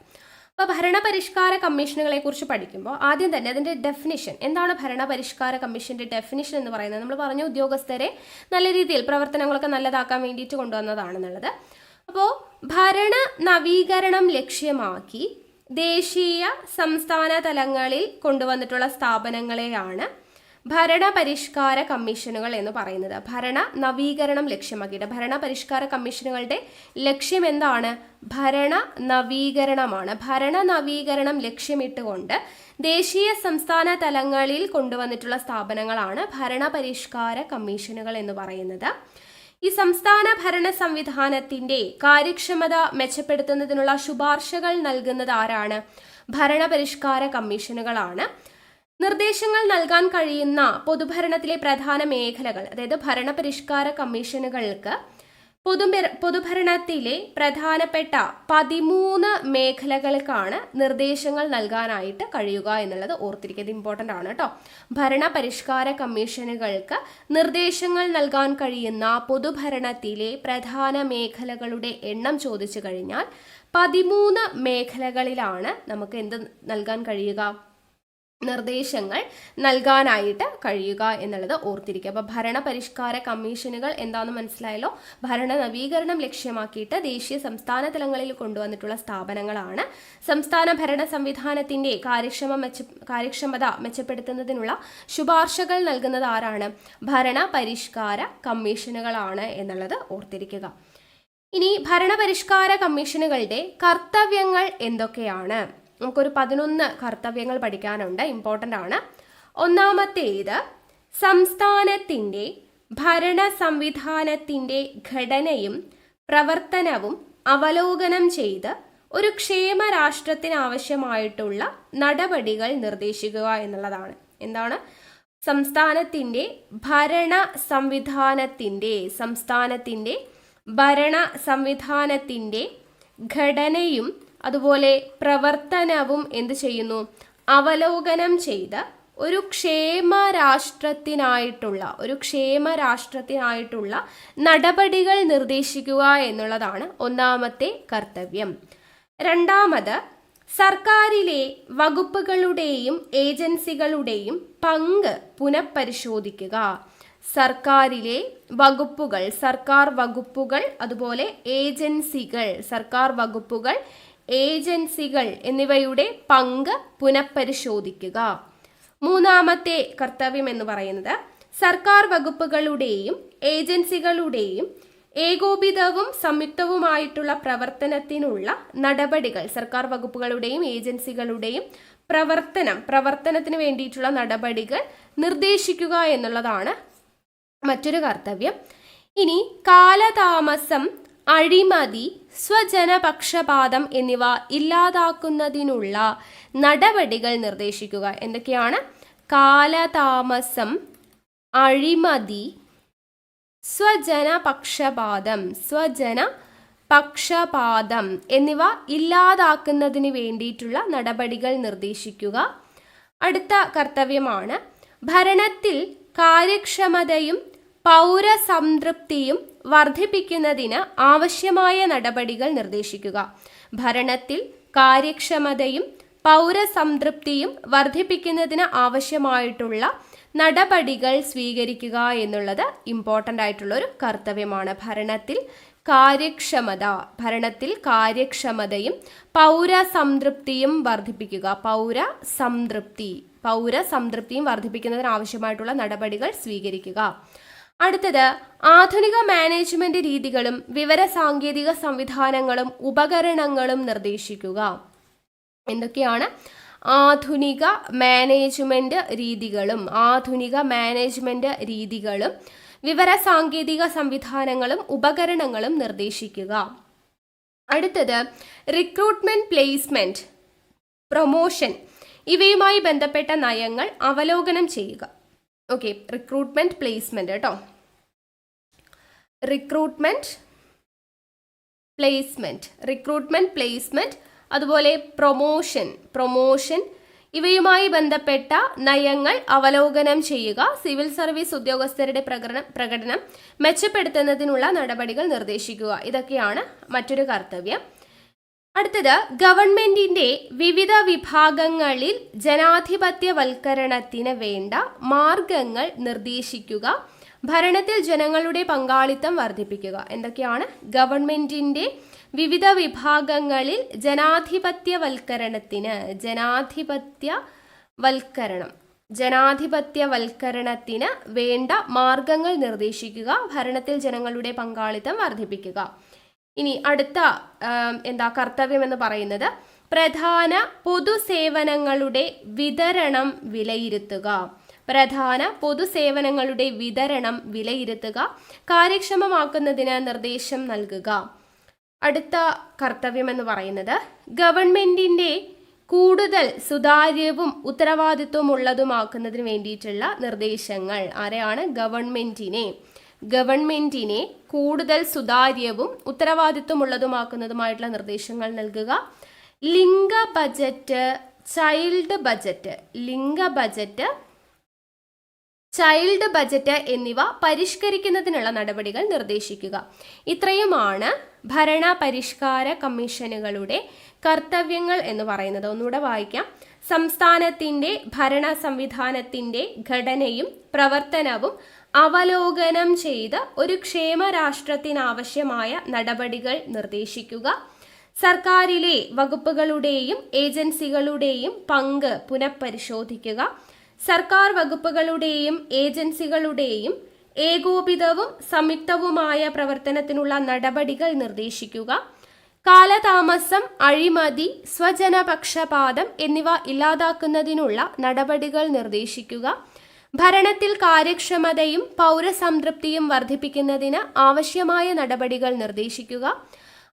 അപ്പോൾ ഭരണപരിഷ്കാര കമ്മീഷനുകളെ കുറിച്ച് പഠിക്കുമ്പോൾ ആദ്യം തന്നെ അതിൻ്റെ ഡെഫിനിഷൻ എന്താണ്? ഭരണപരിഷ്കാര കമ്മീഷൻ്റെ ഡെഫിനിഷൻ എന്ന് പറയുന്നത് നമ്മൾ പറഞ്ഞു ഉദ്യോഗസ്ഥരെ നല്ല രീതിയിൽ പ്രവർത്തനങ്ങളൊക്കെ നല്ലതാക്കാൻ വേണ്ടിയിട്ട് കൊണ്ടുവന്നതാണെന്നുള്ളത്. അപ്പോൾ ഭരണ നവീകരണം ലക്ഷ്യമാക്കി ദേശീയ സംസ്ഥാന തലങ്ങളിൽ കൊണ്ടുവന്നിട്ടുള്ള സ്ഥാപനങ്ങളെയാണ് ഭരണപരിഷ്കാര കമ്മീഷനുകൾ എന്ന് പറയുന്നത്. ഭരണ നവീകരണം ലക്ഷ്യമാക്കിയിട്ട് ഭരണപരിഷ്കാര കമ്മീഷനുകളുടെ ലക്ഷ്യം എന്താണ്? ഭരണ നവീകരണമാണ്. ഭരണ നവീകരണം ലക്ഷ്യമിട്ടുകൊണ്ട് ദേശീയ സംസ്ഥാന തലങ്ങളിൽ കൊണ്ടുവന്നിട്ടുള്ള സ്ഥാപനങ്ങളാണ് ഭരണപരിഷ്കാര കമ്മീഷനുകൾ എന്ന് പറയുന്നത്. ഈ സംസ്ഥാന ഭരണ സംവിധാനത്തിന്റെ കാര്യക്ഷമത മെച്ചപ്പെടുത്തുന്നതിനുള്ള ശുപാർശകൾ നൽകുന്നത് ആരാണ്? ഭരണപരിഷ്കാര കമ്മീഷനുകളാണ്. നിർദ്ദേശങ്ങൾ നൽകാൻ കഴിയുന്ന പൊതുഭരണത്തിലെ പ്രധാന മേഖലകൾ, അതായത് ഭരണപരിഷ്കാര കമ്മീഷനുകൾക്ക് പൊതുഭരണത്തിലെ പ്രധാനപ്പെട്ട 13 മേഖലകൾക്കാണ് നിർദ്ദേശങ്ങൾ നൽകാനായിട്ട് കഴിയുക എന്നുള്ളത് ഓർത്തിരിക്കുക. ഇത് ഇമ്പോർട്ടൻ്റ് ആണ് കേട്ടോ. ഭരണപരിഷ്കാര കമ്മീഷനുകൾക്ക് നിർദ്ദേശങ്ങൾ നൽകാൻ കഴിയുന്ന പൊതുഭരണത്തിലെ പ്രധാന മേഖലകളുടെ എണ്ണം ചോദിച്ചു കഴിഞ്ഞാൽ 13 മേഖലകളിലാണ് നമുക്ക് എന്ത് നൽകാൻ കഴിയുക? നിർദ്ദേശങ്ങൾ നൽകാനായിട്ട് കഴിയുക എന്നുള്ളത് ഓർത്തിരിക്കുക. അപ്പോൾ ഭരണപരിഷ്കാര കമ്മീഷനുകൾ എന്താണെന്ന് മനസ്സിലായല്ലോ. ഭരണ നവീകരണം ലക്ഷ്യമാക്കിയിട്ട് ദേശീയ സംസ്ഥാന തലങ്ങളിൽ കൊണ്ടുവന്നിട്ടുള്ള സ്ഥാപനങ്ങളാണ്. സംസ്ഥാന ഭരണ സംവിധാനത്തിന്റെ കാര്യക്ഷമത മെച്ചപ്പെടുത്തുന്നതിനുള്ള ശുപാർശകൾ നൽകുന്നത് ആരാണ്? ഭരണപരിഷ്കാര കമ്മീഷനുകളാണ് എന്നുള്ളത് ഓർത്തിരിക്കുക. ഇനി ഭരണപരിഷ്കാര കമ്മീഷനുകളുടെ കർത്തവ്യങ്ങൾ എന്തൊക്കെയാണ്? നമുക്കൊരു 11 കർത്തവ്യങ്ങൾ പഠിക്കാനുണ്ട്, ഇമ്പോർട്ടൻ്റ് ആണ്. ഒന്നാമത്തേത് സംസ്ഥാനത്തിൻ്റെ ഭരണ സംവിധാനത്തിൻ്റെ ഘടനയും പ്രവർത്തനവും അവലോകനം ചെയ്ത് ഒരു ക്ഷേമ രാഷ്ട്രത്തിന് ആവശ്യമായിട്ടുള്ള നടപടികൾ നിർദ്ദേശിക്കുക എന്നുള്ളതാണ്. എന്താണ്? സംസ്ഥാനത്തിൻ്റെ ഭരണ സംവിധാനത്തിൻ്റെ ഘടനയും അതുപോലെ പ്രവർത്തനവും എന്ത് ചെയ്യുന്നു? അവലോകനം ചെയ്ത് ഒരു ക്ഷേമ രാഷ്ട്രത്തിനായിട്ടുള്ള നടപടികൾ നിർദ്ദേശിക്കുക എന്നുള്ളതാണ് ഒന്നാമത്തെ കർത്തവ്യം. രണ്ടാമത് സർക്കാരിലെ വകുപ്പുകളുടെയും ഏജൻസികളുടെയും പങ്ക് പുനഃപരിശോധിക്കുക. സർക്കാരിലെ വകുപ്പുകൾ, സർക്കാർ വകുപ്പുകൾ അതുപോലെ ഏജൻസികൾ എന്നിവയുടെ പങ്ക് പുനഃപരിശോധിക്കുക. മൂന്നാമത്തെ കർത്തവ്യം എന്ന് പറയുന്നത് സർക്കാർ വകുപ്പുകളുടെയും ഏജൻസികളുടെയും ഏകോപിതവും സംയുക്തവുമായിട്ടുള്ള പ്രവർത്തനത്തിനുള്ള നടപടികൾ, സർക്കാർ വകുപ്പുകളുടെയും ഏജൻസികളുടെയും പ്രവർത്തനത്തിന് വേണ്ടിയിട്ടുള്ള നടപടികൾ നിർദ്ദേശിക്കുക എന്നുള്ളതാണ് മറ്റൊരു കർത്തവ്യം. ഇനി കാലതാമസം, അഴിമതി, സ്വജനപക്ഷപാതം എന്നിവ ഇല്ലാതാക്കുന്നതിനുള്ള നടപടികൾ നിർദ്ദേശിക്കുക. എന്തൊക്കെയാണ്? കാലതാമസം, അഴിമതി, സ്വജനപക്ഷപാതം എന്നിവ ഇല്ലാതാക്കുന്നതിന് വേണ്ടിയിട്ടുള്ള നടപടികൾ നിർദ്ദേശിക്കുക. അടുത്ത കർത്തവ്യമാണ് ഭരണത്തിൽ കാര്യക്ഷമതയും പൗരസംതൃപ്തിയും വർദ്ധിപ്പിക്കുന്നതിന് ആവശ്യമായ നടപടികൾ നിർദ്ദേശിക്കുക. ഭരണത്തിൽ കാര്യക്ഷമതയും പൗരസംതൃപ്തിയും വർദ്ധിപ്പിക്കുന്നതിന് ആവശ്യമായിട്ടുള്ള നടപടികൾ സ്വീകരിക്കുക എന്നുള്ളത് ഇമ്പോർട്ടൻ്റ് ആയിട്ടുള്ള ഒരു കർത്തവ്യമാണ്. ഭരണത്തിൽ കാര്യക്ഷമത, ഭരണത്തിൽ കാര്യക്ഷമതയും പൗരസംതൃപ്തിയും വർദ്ധിപ്പിക്കുക. പൗരസംതൃപ്തിയും വർദ്ധിപ്പിക്കുന്നതിന് ആവശ്യമായിട്ടുള്ള നടപടികൾ സ്വീകരിക്കുക. അടുത്തത് ആധുനിക മാനേജ്മെന്റ് രീതികളും വിവര സാങ്കേതിക സംവിധാനങ്ങളും ഉപകരണങ്ങളും നിർദ്ദേശിക്കുക. എന്തൊക്കെയാണ്? ആധുനിക മാനേജ്മെന്റ് രീതികളും വിവര സാങ്കേതിക സംവിധാനങ്ങളും ഉപകരണങ്ങളും നിർദ്ദേശിക്കുക. അടുത്തത് റിക്രൂട്ട്മെന്റ്, പ്ലേസ്മെന്റ്, പ്രൊമോഷൻ ഇവയുമായി ബന്ധപ്പെട്ട നയങ്ങൾ അവലോകനം ചെയ്യുക. ഓക്കെ, റിക്രൂട്ട്മെന്റ്, പ്ലേസ്മെന്റ് കേട്ടോ. റിക്രൂട്ട്മെന്റ്, പ്ലേസ്മെന്റ് അതുപോലെ പ്രൊമോഷൻ ഇവയുമായി ബന്ധപ്പെട്ട നയങ്ങൾ അവലോകനം ചെയ്യുക. സിവിൽ സർവീസ് ഉദ്യോഗസ്ഥരുടെ പ്രകടനം മെച്ചപ്പെടുത്തുന്നതിനുള്ള നടപടികൾ നിർദ്ദേശിക്കുക. ഇതൊക്കെയാണ് മറ്റൊരു കർത്തവ്യം. അടുത്തത് ഗവൺമെന്റിന്റെ വിവിധ വിഭാഗങ്ങളിൽ ജനാധിപത്യവൽക്കരണത്തിന് വേണ്ട മാർഗങ്ങൾ നിർദ്ദേശിക്കുക. ഭരണത്തിൽ ജനങ്ങളുടെ പങ്കാളിത്തം വർദ്ധിപ്പിക്കുക. എന്തൊക്കെയാണ്? ഗവൺമെന്റിന്റെ വിവിധ വിഭാഗങ്ങളിൽ ജനാധിപത്യവൽക്കരണത്തിന് വേണ്ട മാർഗങ്ങൾ നിർദ്ദേശിക്കുക. ഭരണത്തിൽ ജനങ്ങളുടെ പങ്കാളിത്തം വർദ്ധിപ്പിക്കുക. ഇനി അടുത്ത കർത്തവ്യം എന്ന് പറയുന്നത് പ്രധാന പൊതുസേവനങ്ങളുടെ വിതരണം വിലയിരുത്തുക. കാര്യക്ഷമമാക്കുന്നതിന് നിർദ്ദേശം നൽകുക. അടുത്ത കർത്തവ്യം എന്ന് പറയുന്നത് ഗവൺമെന്റിന്റെ കൂടുതൽ സുതാര്യവും ഉത്തരവാദിത്വമുള്ളതുമാക്കുന്നതിന് വേണ്ടിയിട്ടുള്ള നിർദ്ദേശങ്ങൾ. ആരെയാണ്? ഗവൺമെന്റിനെ കൂടുതൽ സുതാര്യവും ഉത്തരവാദിത്വമുള്ളതുമാക്കുന്നതുമായിട്ടുള്ള നിർദ്ദേശങ്ങൾ നൽകുക. ലിംഗ ബജറ്റ്, ചൈൽഡ് ബജറ്റ് എന്നിവ പരിഷ്കരിക്കുന്നതിനുള്ള നടപടികൾ നിർദ്ദേശിക്കുക. ഇത്രയുമാണ് ഭരണ പരിഷ്കാര കമ്മീഷനുകളുടെ കർത്തവ്യങ്ങൾ എന്ന് പറയുന്നത്. ഒന്നുകൂടെ വായിക്കാം. സംസ്ഥാനത്തിന്റെ ഭരണ സംവിധാനത്തിന്റെ ഘടനയും പ്രവർത്തനവും അവലോകനം ചെയ്ത് ഒരു ക്ഷേമ രാഷ്ട്രത്തിനാവശ്യമായ നടപടികൾ നിർദ്ദേശിക്കുക. സർക്കാരിലെ വകുപ്പുകളുടെയും ഏജൻസികളുടെയും പങ്ക് പുനഃപരിശോധിക്കുക. സർക്കാർ വകുപ്പുകളുടെയും ഏജൻസികളുടെയും ഏകോപിതവും സംയുക്തവുമായ പ്രവർത്തനത്തിനുള്ള നടപടികൾ നിർദ്ദേശിക്കുക. കാലതാമസം, അഴിമതി, സ്വജനപക്ഷപാതം എന്നിവ ഇല്ലാതാക്കുന്നതിനുള്ള നടപടികൾ നിർദ്ദേശിക്കുക. ഭരണത്തിൽ കാര്യക്ഷമതയും പൗരസംതൃപ്തിയും വർദ്ധിപ്പിക്കുന്നതിന് ആവശ്യമായ നടപടികൾ നിർദ്ദേശിക്കുക.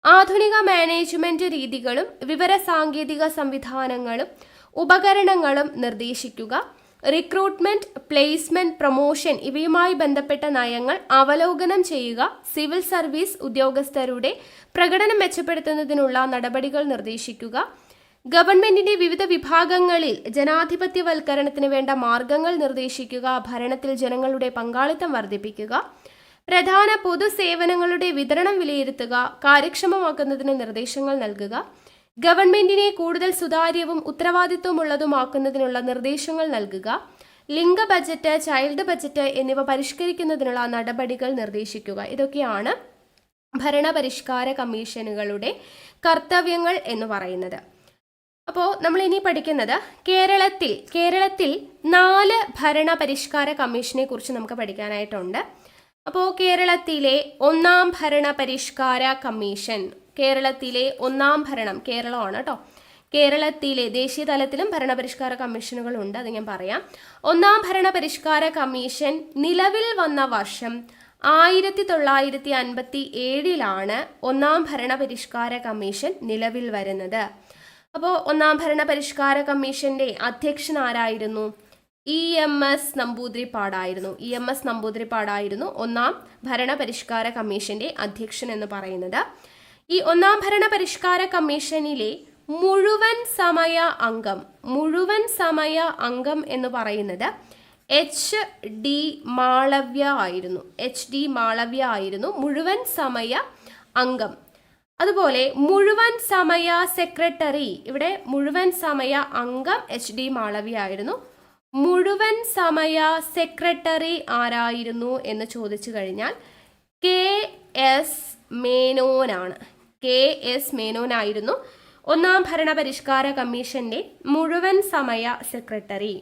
ആധുനിക മാനേജ്മെന്റ് രീതികളും വിവര സാങ്കേതിക സംവിധാനങ്ങളും ഉപകരണങ്ങളും നിർദ്ദേശിക്കുക. റിക്രൂട്ട്മെന്റ്, പ്ലേസ്മെന്റ്, പ്രൊമോഷൻ ഇവയുമായി ബന്ധപ്പെട്ട നയങ്ങൾ അവലോകനം ചെയ്യുക. സിവിൽ സർവീസ് ഉദ്യോഗസ്ഥരുടെ പ്രകടനം മെച്ചപ്പെടുത്തുന്നതിനുള്ള നടപടികൾ നിർദ്ദേശിക്കുക. ഗവൺമെന്റിന്റെ വിവിധ വിഭാഗങ്ങളിൽ ജനാധിപത്യവൽക്കരണത്തിന് വേണ്ട മാർഗങ്ങൾ നിർദ്ദേശിക്കുക. ഭരണത്തിൽ ജനങ്ങളുടെ പങ്കാളിത്തം വർദ്ധിപ്പിക്കുക. പ്രധാന പൊതുസേവനങ്ങളുടെ വിതരണം വിലയിരുത്തുക. കാര്യക്ഷമമാക്കുന്നതിന് നിർദ്ദേശങ്ങൾ നൽകുക. ഗവൺമെന്റിനെ കൂടുതൽ സുതാര്യവും ഉത്തരവാദിത്വമുള്ളതുമാക്കുന്നതിനുള്ള നിർദ്ദേശങ്ങൾ നൽകുക. ലിംഗ ബജറ്റ്, ചൈൽഡ് ബജറ്റ് എന്നിവ പരിഷ്കരിക്കുന്നതിനുള്ള നടപടികൾ നിർദ്ദേശിക്കുക. ഇതൊക്കെയാണ് ഭരണപരിഷ്കാര കമ്മീഷനുകളുടെ കർത്തവ്യങ്ങൾ എന്ന് പറയുന്നത്. അപ്പോൾ നമ്മൾ ഇനി പഠിക്കുന്നത് കേരളത്തിൽ 4 ഭരണപരിഷ്കാര കമ്മീഷനെ കുറിച്ച് നമുക്ക് പഠിക്കാനായിട്ടുണ്ട്. അപ്പോൾ കേരളത്തിലെ ഒന്നാം ഭരണപരിഷ്കാര കമ്മീഷൻ, കേരളത്തിലെ ഒന്നാം ഭരണം, കേരളമാണ് കേട്ടോ, കേരളത്തിലെ ദേശീയ തലത്തിലും ഭരണപരിഷ്കാര കമ്മീഷനുകളുണ്ട്, അത് ഞാൻ പറയാം. ഒന്നാം ഭരണപരിഷ്കാര കമ്മീഷൻ നിലവിൽ വന്ന വർഷം 1957 ഒന്നാം ഭരണപരിഷ്കാര കമ്മീഷൻ നിലവിൽ വരുന്നത്. അപ്പോൾ ഒന്നാം ഭരണപരിഷ്കാര കമ്മീഷന്റെ അധ്യക്ഷൻ ആരായിരുന്നു? EMS നമ്പൂതിരിപ്പാടായിരുന്നു ഒന്നാം ഭരണപരിഷ്കാര കമ്മീഷന്റെ അധ്യക്ഷൻ എന്ന് പറയുന്നത്. ഈ ഒന്നാം ഭരണപരിഷ്കാര കമ്മീഷനിലെ മുഴുവൻ സമയ അംഗം എന്ന് പറയുന്നത് HD മാളവ്യ ആയിരുന്നു മുഴുവൻ സമയ അംഗം. അതുപോലെ മുഴുവൻ സമയ സെക്രട്ടറി, ഇവിടെ മുഴുവൻ സമയ അംഗം HD മാളവ്യ ആയിരുന്നു. മുഴുവൻ സമയ സെക്രട്ടറി ആരായിരുന്നു എന്ന് ചോദിച്ചു കഴിഞ്ഞാൽ KS മേനോനാണ്. KS മേനോനായിരുന്നു ഒന്നാം ഭരണപരിഷ്കാര കമ്മീഷന്റെ മുഴുവൻ സമയ സെക്രട്ടറി.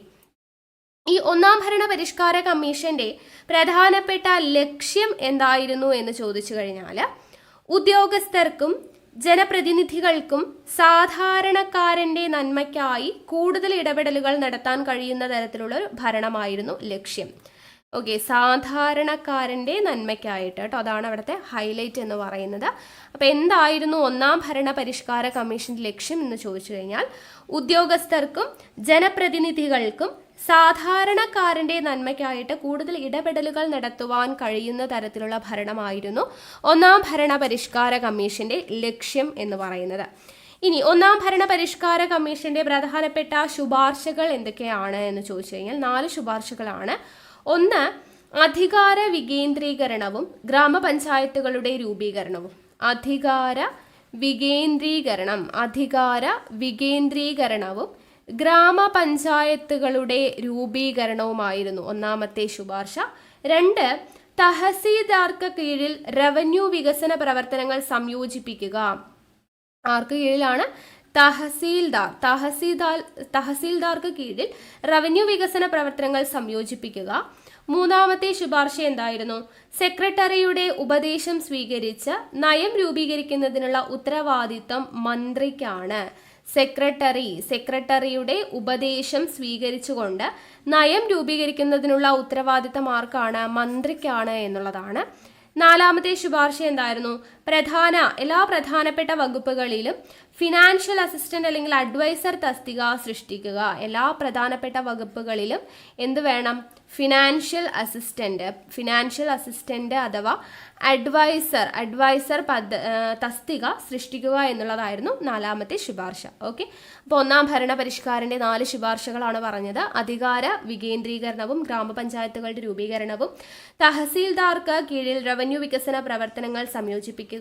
ഈ ഒന്നാം ഭരണപരിഷ്കാര കമ്മീഷന്റെ പ്രധാനപ്പെട്ട ലക്ഷ്യം എന്തായിരുന്നു എന്ന് ചോദിച്ചു കഴിഞ്ഞാൽ ഉദ്യോഗസ്ഥർക്കും ജനപ്രതിനിധികൾക്കും സാധാരണക്കാരന്റെ നന്മയ്ക്കായി കൂടുതൽ ഇടപെടലുകൾ നടത്താൻ കഴിയുന്ന തരത്തിലുള്ള ഒരു ഭരണമായിരുന്നു ലക്ഷ്യം. ഓക്കെ, സാധാരണക്കാരന്റെ നന്മയ്ക്കായിട്ട് കേട്ടോ, അതാണ് അവിടുത്തെ ഹൈലൈറ്റ് എന്ന് പറയുന്നത്. അപ്പം എന്തായിരുന്നു ഒന്നാം ഭരണപരിഷ്കാര കമ്മീഷന്റെ ലക്ഷ്യം എന്ന് ചോദിച്ചു കഴിഞ്ഞാൽ ഉദ്യോഗസ്ഥർക്കും ജനപ്രതിനിധികൾക്കും സാധാരണക്കാരന്റെ നന്മയ്ക്കായിട്ട് കൂടുതൽ ഇടപെടലുകൾ നടത്തുവാൻ കഴിയുന്ന തരത്തിലുള്ള ഭരണമായിരുന്നു ഒന്നാം ഭരണപരിഷ്കാര കമ്മീഷന്റെ ലക്ഷ്യം എന്ന് പറയുന്നത്. ഇനി ഒന്നാം ഭരണപരിഷ്കാര കമ്മീഷന്റെ പ്രധാനപ്പെട്ട ശുപാർശകൾ എന്തൊക്കെയാണ് എന്ന് ചോദിച്ചു കഴിഞ്ഞാൽ 4 ശുപാർശകളാണ്. ഒന്ന്, അധികാര വികേന്ദ്രീകരണവും ഗ്രാമപഞ്ചായത്തുകളുടെ രൂപീകരണവും. അധികാര വികേന്ദ്രീകരണവും ഗ്രാമപഞ്ചായത്തുകളുടെ രൂപീകരണവുമായിരുന്നു ഒന്നാമത്തെ ശുപാർശ. 2, തഹസീൽദാർക്ക് കീഴിൽ റവന്യൂ വികസന പ്രവർത്തനങ്ങൾ സംയോജിപ്പിക്കുക. ആർക്ക് കീഴിലാണ്? തഹസീൽദാർക്ക് കീഴിൽ റവന്യൂ വികസന പ്രവർത്തനങ്ങൾ സംയോജിപ്പിക്കുക. 3-ാമത്തെ ശുപാർശ എന്തായിരുന്നു? സെക്രട്ടറിയുടെ ഉപദേശം സ്വീകരിച്ച് നയം രൂപീകരിക്കുന്നതിനുള്ള ഉത്തരവാദിത്തം മന്ത്രിക്കാണ്. സെക്രട്ടറിയുടെ ഉപദേശം സ്വീകരിച്ചുകൊണ്ട് നയം രൂപീകരിക്കുന്നതിനുള്ള ഉത്തരവാദിത്തം ആർക്കാണ്? മന്ത്രിക്കാണ് എന്നുള്ളതാണ്. 4-ാമത്തെ ശുപാർശ എന്തായിരുന്നു? എല്ലാ പ്രധാനപ്പെട്ട വകുപ്പുകളിലും ഫിനാൻഷ്യൽ അസിസ്റ്റന്റ് അല്ലെങ്കിൽ അഡ്വൈസർ തസ്തിക സൃഷ്ടിക്കുക. എല്ലാ പ്രധാനപ്പെട്ട വകുപ്പുകളിലും എന്ത് വേണം? ഫിനാൻഷ്യൽ അസിസ്റ്റന്റ് അഥവാ അഡ്വൈസർ തസ്തിക സൃഷ്ടിക്കുക എന്നുള്ളതായിരുന്നു 4-ാമത്തെ ശുപാർശ. ഓക്കെ, അപ്പോൾ ഒന്നാം ഭരണപരിഷ്കാരന്റെ 4 ശുപാർശകളാണ് പറഞ്ഞത്. അധികാര വികേന്ദ്രീകരണവും ഗ്രാമപഞ്ചായത്തുകളുടെ രൂപീകരണവും, തഹസീൽദാർക്ക് കീഴിൽ റവന്യൂ വികസന പ്രവർത്തനങ്ങൾ സംയോജിപ്പിക്കുക,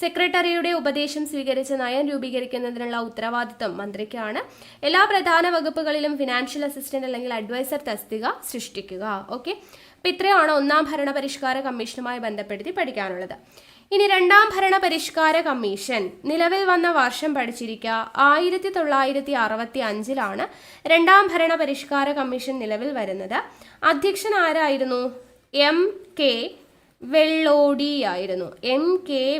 സെക്രട്ടറിയുടെ ഉപദേശം സ്വീകരിച്ച് നയം രൂപീകരിക്കുന്നതിനുള്ള ഉത്തരവാദിത്തം മന്ത്രിക്കാണ്, എല്ലാ പ്രധാന വകുപ്പുകളിലും ഫിനാൻഷ്യൽ അസിസ്റ്റന്റ് അല്ലെങ്കിൽ അഡ്വൈസർ തസ്തിക സൃഷ്ടിക്കുക. ഓക്കെ, അപ്പം ഇത്രയാണ് ഒന്നാം ഭരണപരിഷ്കാര കമ്മീഷനുമായി ബന്ധപ്പെടുത്തി പഠിക്കാനുള്ളത്. ഇനി രണ്ടാം ഭരണപരിഷ്കാര കമ്മീഷൻ നിലവിൽ വന്ന വർഷം പഠിച്ചിരിക്കുക. 1965 രണ്ടാം ഭരണപരിഷ്കാര കമ്മീഷൻ നിലവിൽ വരുന്നത്. അധ്യക്ഷൻ ആരായിരുന്നു? MK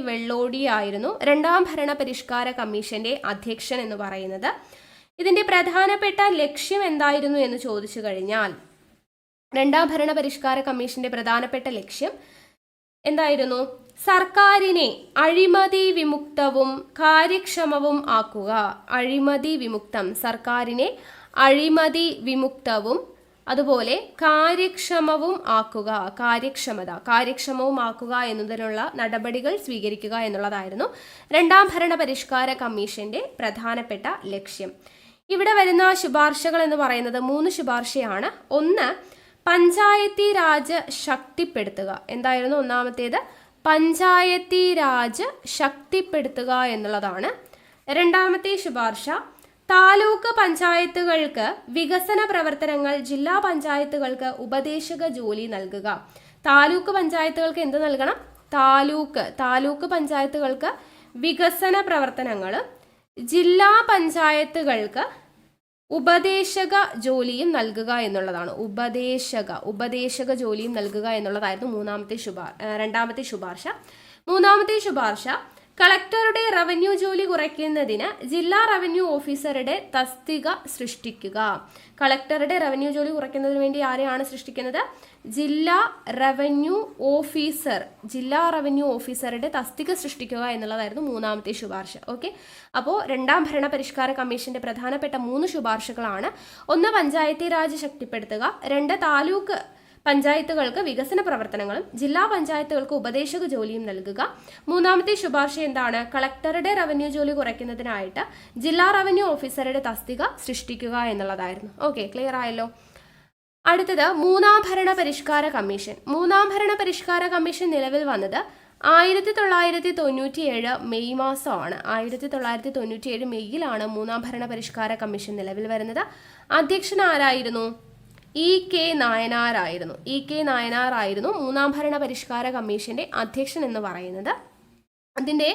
വെള്ളോടിയായിരുന്നു രണ്ടാം ഭരണപരിഷ്കാര കമ്മീഷന്റെ അധ്യക്ഷൻ എന്ന് പറയുന്നത്. ഇതിന്റെ പ്രധാനപ്പെട്ട ലക്ഷ്യം എന്തായിരുന്നു എന്ന് ചോദിച്ചു കഴിഞ്ഞാൽ രണ്ടാം ഭരണപരിഷ്കാര കമ്മീഷന്റെ പ്രധാനപ്പെട്ട ലക്ഷ്യം എന്തായിരുന്നു? സർക്കാരിനെ അഴിമതി വിമുക്തവും കാര്യക്ഷമവും ആക്കുക. സർക്കാരിനെ അഴിമതി വിമുക്തവും അതുപോലെ കാര്യക്ഷമവും ആക്കുക എന്നതിനുള്ള നടപടികൾ സ്വീകരിക്കുക എന്നുള്ളതായിരുന്നു രണ്ടാം ഭരണപരിഷ്കാര കമ്മീഷന്റെ പ്രധാനപ്പെട്ട ലക്ഷ്യം. ഇവിടെ വരുന്ന ശുപാർശകൾ എന്ന് പറയുന്നത് 3 ശുപാർശയാണ്. ഒന്ന്, പഞ്ചായത്തി രാജ് ശക്തിപ്പെടുത്തുക. എന്തായിരുന്നു ഒന്നാമത്തേത്? പഞ്ചായത്തി രാജ് ശക്തിപ്പെടുത്തുക എന്നുള്ളതാണ്. രണ്ടാമത്തെ ശുപാർശ, താലൂക്ക് പഞ്ചായത്തുകൾക്ക് വികസന പ്രവർത്തനങ്ങൾ ജില്ലാ പഞ്ചായത്തുകൾക്ക് ഉപദേശക ജോലി നൽകുക. താലൂക്ക് പഞ്ചായത്തുകൾക്ക് എന്ത് നൽകണം? താലൂക്ക് പഞ്ചായത്തുകൾക്ക് വികസന പ്രവർത്തനങ്ങൾ, ജില്ലാ പഞ്ചായത്തുകൾക്ക് ഉപദേശക ജോലിയും നൽകുക എന്നുള്ളതാണ്. ഉപദേശക ജോലിയും നൽകുക എന്നുള്ളതായിരുന്നു രണ്ടാമത്തെ ശുപാർശ. 3-ാമത്തെ ശുപാർശ, കളക്ടറുടെ റവന്യൂ ജോലി കുറയ്ക്കുന്നതിന് ജില്ലാ റവന്യൂ ഓഫീസറുടെ തസ്തിക സൃഷ്ടിക്കുക. കളക്ടറുടെ റവന്യൂ ജോലി കുറയ്ക്കുന്നതിന് വേണ്ടി ആരെയാണ് സൃഷ്ടിക്കുന്നത്? ജില്ലാ റവന്യൂ ഓഫീസറുടെ തസ്തിക സൃഷ്ടിക്കുക എന്നുള്ളതായിരുന്നു 3-ാമത്തെ ശുപാർശ. ഓക്കെ, അപ്പോൾ രണ്ടാം ഭരണപരിഷ്കാര കമ്മീഷന്റെ പ്രധാനപ്പെട്ട 3 ശുപാർശകളാണ്. ഒന്ന്, പഞ്ചായത്തി രാജ് ശക്തിപ്പെടുത്തുക. 2, താലൂക്ക് പഞ്ചായത്തുകൾക്ക് വികസന പ്രവർത്തനങ്ങളും ജില്ലാ പഞ്ചായത്തുകൾക്ക് ഉപദേശക ജോലിയും നൽകുക. 3-ാമത്തെ ശുപാർശ എന്താണ്? കളക്ടറുടെ റവന്യൂ ജോലി കുറയ്ക്കുന്നതിനായിട്ട് ജില്ലാ റവന്യൂ ഓഫീസറുടെ തസ്തിക സൃഷ്ടിക്കുക എന്നുള്ളതായിരുന്നു. ഓക്കെ, ക്ലിയർ ആയല്ലോ. അടുത്തത് മൂന്നാം ഭരണപരിഷ്കാര കമ്മീഷൻ. മൂന്നാം ഭരണപരിഷ്കാര കമ്മീഷൻ നിലവിൽ വന്നത് 1997 മെയ് മാസമാണ്. 1997 മെയ്യിലാണ് മൂന്നാം ഭരണപരിഷ്കാര കമ്മീഷൻ നിലവിൽ വരുന്നത്. അധ്യക്ഷൻ ആരായിരുന്നു? EK നായനാർ ആയിരുന്നു മൂന്നാം ഭരണപരിഷ്കാര കമ്മീഷന്റെ അധ്യക്ഷൻ എന്ന് പറയുന്നത്. അതിൻ്റെ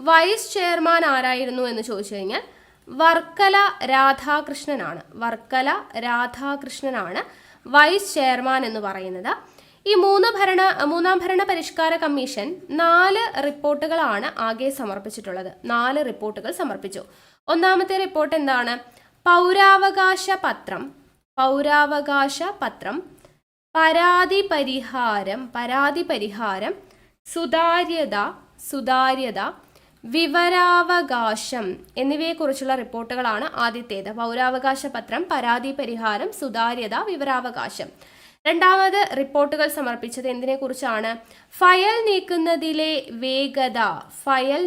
വൈസ് ചെയർമാൻ ആരായിരുന്നു എന്ന് ചോദിച്ചു കഴിഞ്ഞാൽ വർക്കല രാധാകൃഷ്ണനാണ്. വർക്കല രാധാകൃഷ്ണനാണ് വൈസ് ചെയർമാൻ എന്ന് പറയുന്നത്. ഈ മൂന്നാം ഭരണ പരിഷ്കാര കമ്മീഷൻ 4 റിപ്പോർട്ടുകളാണ് ആകെ സമർപ്പിച്ചിട്ടുള്ളത്. 4 റിപ്പോർട്ടുകൾ സമർപ്പിച്ചു. ഒന്നാമത്തെ റിപ്പോർട്ട് എന്താണ്? പൗരാവകാശ പത്രം, പരാതി പരിഹാരം, സുതാര്യത, വിവരാവകാശം എന്നിവയെക്കുറിച്ചുള്ള റിപ്പോർട്ടുകളാണ് ആദ്യത്തേത്. പൗരാവകാശ പത്രം, പരാതി പരിഹാരം, സുതാര്യത, വിവരാവകാശം. രണ്ടാമത് റിപ്പോർട്ടുകൾ സമർപ്പിച്ചത് എന്തിനെ കുറിച്ചാണ്? ഫയൽ നീക്കുന്നതിലെ വേഗത, ഫയൽ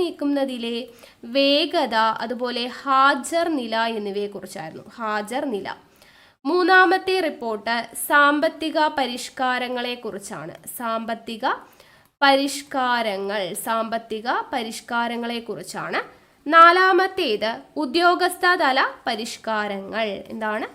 നീക്കുന്നതിലെ വേഗത, അതുപോലെ ഹാജർ നില എന്നിവയെക്കുറിച്ചായിരുന്നു. ഹാജർ നില. മൂന്നാമത്തെ റിപ്പോർട്ട് സാമ്പത്തിക പരിഷ്കാരങ്ങളെ കുറിച്ചാണ്. സാമ്പത്തിക പരിഷ്കാരങ്ങളെ കുറിച്ചാണ്. നാലാമത്തേത് ഉദ്യോഗസ്ഥ തല പരിഷ്കാരങ്ങൾ. എന്താണ്?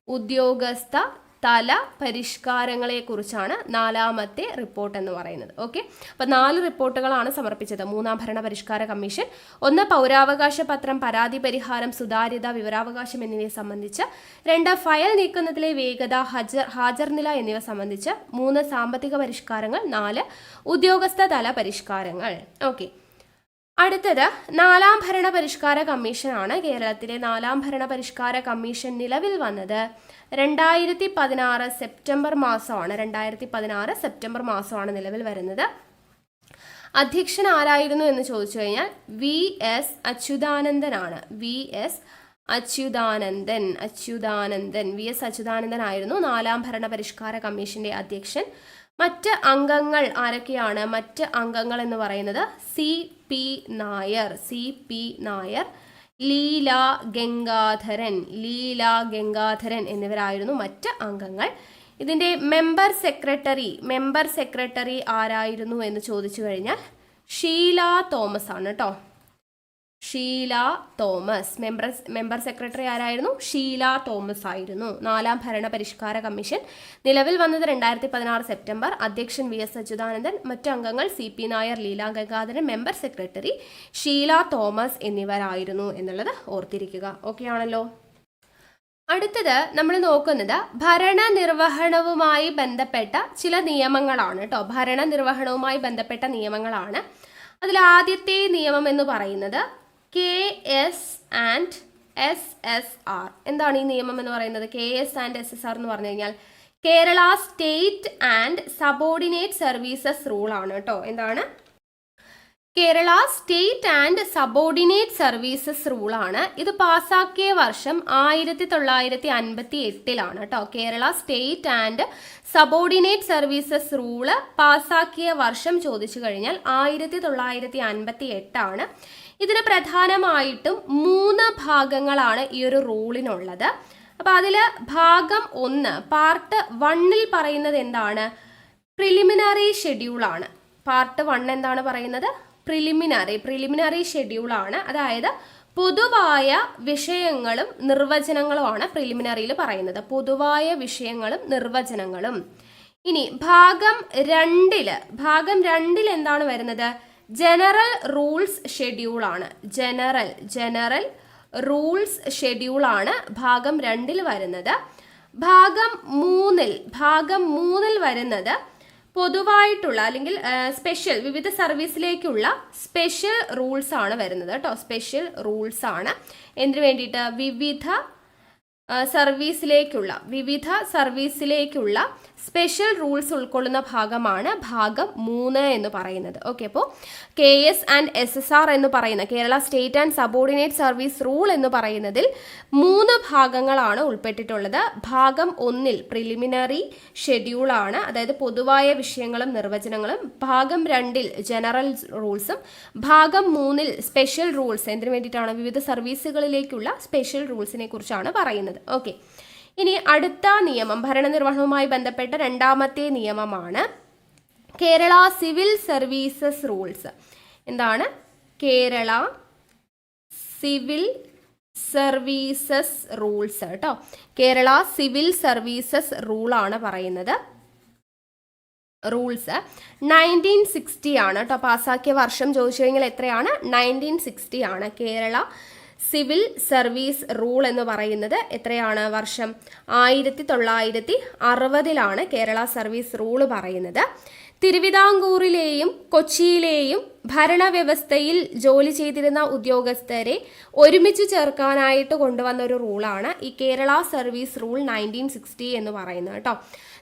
ഉദ്യോഗസ്ഥ തല പരിഷ്കാരങ്ങളെ കുറിച്ചാണ് നാലാമത്തെ റിപ്പോർട്ട് എന്ന് പറയുന്നത്. ഓക്കെ, അപ്പോൾ 4 റിപ്പോർട്ടുകളാണ് സമർപ്പിച്ചത് മൂന്നാം ഭരണ പരിഷ്കാര കമ്മീഷൻ. ഒന്ന് പൗരാവകാശ പത്രം, പരാതി പരിഹാരം, സുതാര്യത, വിവരാവകാശം എന്നിവയെ സംബന്ധിച്ച്. 2 ഫയൽ നീക്കുന്നതിലെ വേഗത, ഹാജർ നില എന്നിവ സംബന്ധിച്ച്. 3 സാമ്പത്തിക പരിഷ്കാരങ്ങൾ. 4 ഉദ്യോഗസ്ഥ തല പരിഷ്കാരങ്ങൾ. ഓക്കെ, അടുത്തത് 4ാം ഭരണ പരിഷ്കാര കമ്മീഷനാണ്. കേരളത്തിലെ 4ാം ഭരണ പരിഷ്കാര കമ്മീഷൻ നിലവിൽ വന്നത് 2016 സെപ്റ്റംബർ മാസമാണ്. 2016 സെപ്റ്റംബർ മാസമാണ് നിലവിൽ വരുന്നത്. അധ്യക്ഷൻ ആരായിരുന്നു എന്ന് ചോദിച്ചു കഴിഞ്ഞാൽ VS അച്യുതാനന്ദനാണ്. VS അച്യുതാനന്ദൻ ആയിരുന്നു 4ാം ഭരണ പരിഷ്കാര കമ്മീഷന്റെ അധ്യക്ഷൻ. മറ്റ് അംഗങ്ങൾ ആരൊക്കെയാണ്? മറ്റ് അംഗങ്ങൾ എന്ന് പറയുന്നത് CP നായർ, ലീല ഗംഗാധരൻ എന്നിവരായിരുന്നു മറ്റ് അംഗങ്ങൾ. ഇതിൻ്റെ മെമ്പർ സെക്രട്ടറി ആരായിരുന്നു എന്ന് ചോദിച്ചു കഴിഞ്ഞാൽ ഷീല തോമസ് ആണ് കേട്ടോ. ഷീല തോമസ്. മെമ്പർ സെക്രട്ടറി ആരായിരുന്നു? ഷീല തോമസ് ആയിരുന്നു. 4ാം ഭരണ പരിഷ്കാര കമ്മീഷൻ നിലവിൽ വന്നത് 2016 സെപ്റ്റംബർ. അധ്യക്ഷൻ VS അച്യുതാനന്ദൻ, മറ്റു അംഗങ്ങൾ CP Nair, Leela Gangadharan, member secretary Sheela Thomas എന്നിവരായിരുന്നു എന്നുള്ളത് ഓർത്തിരിക്കുക. ഓക്കെ ആണല്ലോ. അടുത്തത് നമ്മൾ നോക്കുന്നത് ഭരണനിർവഹണവുമായി ബന്ധപ്പെട്ട ചില നിയമങ്ങളാണ് കേട്ടോ. ഭരണനിർവഹണവുമായി ബന്ധപ്പെട്ട നിയമങ്ങളാണ്. അതിൽ ആദ്യത്തെ നിയമം എന്ന് പറയുന്നത് KS and SSR. എന്താണ് ഈ നിയമം എന്ന് പറയുന്നത്? KS and SSR എന്ന് പറഞ്ഞു കഴിഞ്ഞാൽ Kerala state and subordinate services rule ആണ് കേട്ടോ. എന്താണ്? Kerala state and subordinate services rule ആണ്. ഇത് പാസാക്കിയ വർഷം 1958 കേട്ടോ. Kerala state and subordinate services rule പാസാക്കിയ വർഷം ചോദിച്ചു കഴിഞ്ഞാൽ 1958 ആണ്. ഇതിന് പ്രധാനമായിട്ടും 3 ഭാഗങ്ങളാണ് ഈ ഒരു റൂളിനുള്ളത്. അപ്പോൾ അതിൽ ഭാഗം 1 പാർട്ട് 1 പറയുന്നത് എന്താണ്? പ്രിലിമിനറി ഷെഡ്യൂളാണ്. പാർട്ട് 1 എന്താണ് പറയുന്നത്? പ്രിലിമിനറി ഷെഡ്യൂളാണ്. അതായത് പൊതുവായ വിഷയങ്ങളും നിർവചനങ്ങളുമാണ് പ്രിലിമിനറിയിൽ പറയുന്നത്. പൊതുവായ വിഷയങ്ങളും നിർവചനങ്ങളും. ഇനി ഭാഗം 2 എന്താണ് വരുന്നത്? ജനറൽ റൂൾസ് ഷെഡ്യൂളാണ്. ജനറൽ റൂൾസ് ഷെഡ്യൂളാണ് ഭാഗം 2 വരുന്നത്. ഭാഗം 3 വരുന്നത് പൊതുവായിട്ടുള്ള അല്ലെങ്കിൽ സ്പെഷ്യൽ വിവിധ സർവീസിലേക്കുള്ള സ്പെഷ്യൽ റൂൾസ് ആണ് വരുന്നത് കേട്ടോ. സ്പെഷ്യൽ റൂൾസ് ആണ് എന്തിനു വേണ്ടിയിട്ട്? വിവിധ സർവീസിലേക്കുള്ള സ്പെഷ്യൽ റൂൾസ് ഉൾക്കൊള്ളുന്ന ഭാഗമാണ് ഭാഗം 3 എന്ന് പറയുന്നത്. ഓക്കെ, അപ്പോൾ KS and SSR എന്ന് പറയുന്ന Kerala state and subordinate service rule എന്ന് പറയുന്നതിൽ 3 ഭാഗങ്ങളാണ് ഉൾപ്പെട്ടിട്ടുള്ളത്. ഭാഗം 1 പ്രിലിമിനറി ഷെഡ്യൂളാണ്, അതായത് പൊതുവായ വിഷയങ്ങളും നിർവചനങ്ങളും. ഭാഗം 2 ജനറൽ റൂൾസും. ഭാഗം 3 സ്പെഷ്യൽ റൂൾസ്. എന്തിനു വേണ്ടിയിട്ടാണ്? വിവിധ സർവീസുകളിലേക്കുള്ള സ്പെഷ്യൽ റൂൾസിനെ കുറിച്ചാണ് പറയുന്നത്. ഓക്കെ, ഇനി അടുത്ത നിയമം ഭരണനിർവഹണവുമായി ബന്ധപ്പെട്ട 2ാമത്തെ നിയമമാണ് കേരള സിവിൽ സർവീസസ് റൂൾസ്. എന്താണ്? കേരള സിവിൽ സർവീസസ് റൂൾസ് കേട്ടോ. കേരള സിവിൽ സർവീസസ് റൂളാണ് പറയുന്നത്. റൂൾസ് 1960 ആണ് കേട്ടോ. പാസ്സാക്കിയ വർഷം ചോദിച്ചു കഴിഞ്ഞാൽ എത്രയാണ്? 1960 ആണ്. കേരള സിവിൽ സർവീസ് റൂൾ എന്ന് പറയുന്നത് എത്രയാണ് വർഷം? 1960 കേരള സർവീസ് റൂള് പറയുന്നത്. തിരുവിതാംകൂറിലെയും കൊച്ചിയിലെയും ഭരണവ്യവസ്ഥയിൽ ജോലി ചെയ്തിരുന്ന ഉദ്യോഗസ്ഥരെ ഒരുമിച്ച് ചേർക്കാനായിട്ട് കൊണ്ടുവന്ന ഒരു റൂളാണ് ഈ കേരള സർവീസ് റൂൾ 1960 എന്ന് പറയുന്നത് കേട്ടോ.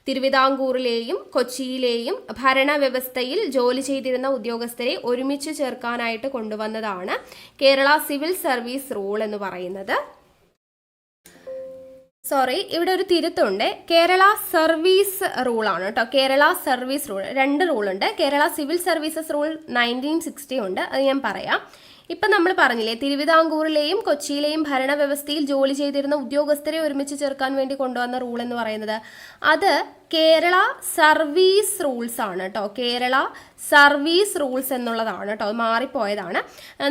തിരുവിതാംകൂറിലെയും കൊച്ചിയിലെയും ഭരണവ്യവസ്ഥയിൽ ജോലി ചെയ്തിരുന്ന ഉദ്യോഗസ്ഥരെ ഒരുമിച്ച് ചേർക്കാനായിട്ട് കൊണ്ടുവന്നതാണ് കേരള സിവിൽ സർവീസ് റൂൾ എന്ന് പറയുന്നത്. ഇവിടെ ഒരു തിരുത്തുണ്ട്. കേരള സർവീസ് റൂളാണ് കേട്ടോ. കേരള സർവീസ് റൂൾ 2 റൂളുണ്ട്. കേരള സിവിൽ സർവീസസ് റൂൾ 1960 ഉണ്ട്. അത് ഞാൻ പറയാം. ഇപ്പം നമ്മൾ പറഞ്ഞില്ലേ, തിരുവിതാംകൂറിലെയും കൊച്ചിയിലെയും ഭരണവ്യവസ്ഥയിൽ ജോലി ചെയ്തിരുന്ന ഉദ്യോഗസ്ഥരെ ഒരുമിച്ച് ചേർക്കാൻ വേണ്ടി കൊണ്ടുവന്ന റൂൾ എന്ന് പറയുന്നത് അത് കേരള സർവീസ് റൂൾസ് ആണ് കേട്ടോ. കേരള സർവീസ് റൂൾസ് എന്നുള്ളതാണ് കേട്ടോ. അത് മാറിപ്പോയതാണ്.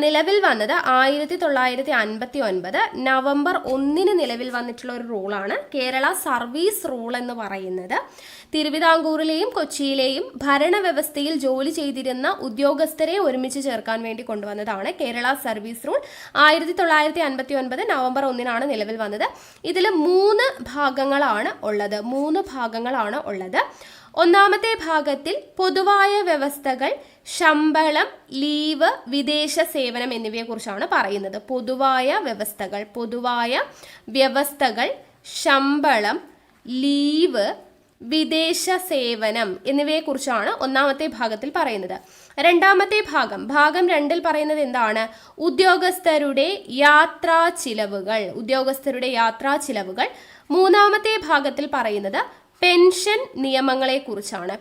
നിലവിൽ വന്നത് 1959 നവംബർ 1 നിലവിൽ വന്നിട്ടുള്ള ഒരു റൂളാണ് കേരള സർവീസ് റൂൾ എന്ന് പറയുന്നത്. തിരുവിതാംകൂറിലെയും കൊച്ചിയിലെയും ഭരണവ്യവസ്ഥയിൽ ജോലി ചെയ്തിരുന്ന ഉദ്യോഗസ്ഥരെ ഒരുമിച്ച് ചേർക്കാൻ വേണ്ടി കൊണ്ടുവന്നതാണ് കേരള സർവീസ് റൂൾ. 1959 നവംബർ 1 നിലവിൽ വന്നത്. ഇതിൽ 3 ഭാഗങ്ങളാണ് ഉള്ളത്. ഒന്നാമത്തെ ഭാഗത്തിൽ പൊതുവായ വ്യവസ്ഥകൾ, ശമ്പളം, ലീവ്, വിദേശ സേവനം എന്നിവയെ കുറിച്ചാണ് പറയുന്നത്. പൊതുവായ വ്യവസ്ഥകൾ, ശമ്പളം, ലീവ്, വിദേശ സേവനം എന്നിവയെ കുറിച്ചാണ് ഒന്നാമത്തെ ഭാഗത്തിൽ പറയുന്നത്. രണ്ടാമത്തെ ഭാഗം 2 പറയുന്നത് എന്താണ്? ഉദ്യോഗസ്ഥരുടെ യാത്രാ ചിലവുകൾ. മൂന്നാമത്തെ ഭാഗത്തിൽ പറയുന്നത് പെൻഷൻ നിയമങ്ങളെ കുറിച്ചാണ്.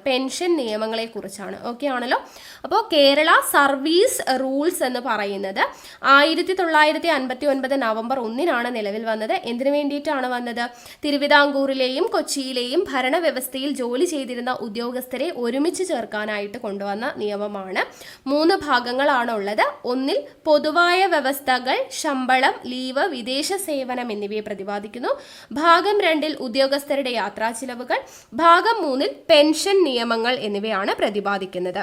ഓക്കെ ആണല്ലോ. അപ്പോൾ കേരള സർവീസ് റൂൾസ് എന്ന് പറയുന്നത് 1959 നവംബർ 1 നിലവിൽ വന്നത്. എന്തിനു വേണ്ടിയിട്ടാണ് വന്നത്? തിരുവിതാംകൂറിലെയും കൊച്ചിയിലെയും ഭരണവ്യവസ്ഥയിൽ ജോലി ചെയ്തിരുന്ന ഉദ്യോഗസ്ഥരെ ഒരുമിച്ച് ചേർക്കാനായിട്ട് കൊണ്ടുവന്ന നിയമമാണ്. 3 ഭാഗങ്ങളാണ് ഉള്ളത്. 1 പൊതുവായ വ്യവസ്ഥകൾ, ശമ്പളം, ലീവ്, വിദേശ സേവനം എന്നിവയെ പ്രതിപാദിക്കുന്നു. ഭാഗം 2 ഉദ്യോഗസ്ഥരുടെ യാത്രാ ചിലവുകൾ. ഭാഗം 3 പെൻഷൻ നിയമങ്ങൾ എന്നിവയാണ് പ്രതിപാദിക്കുന്നത്.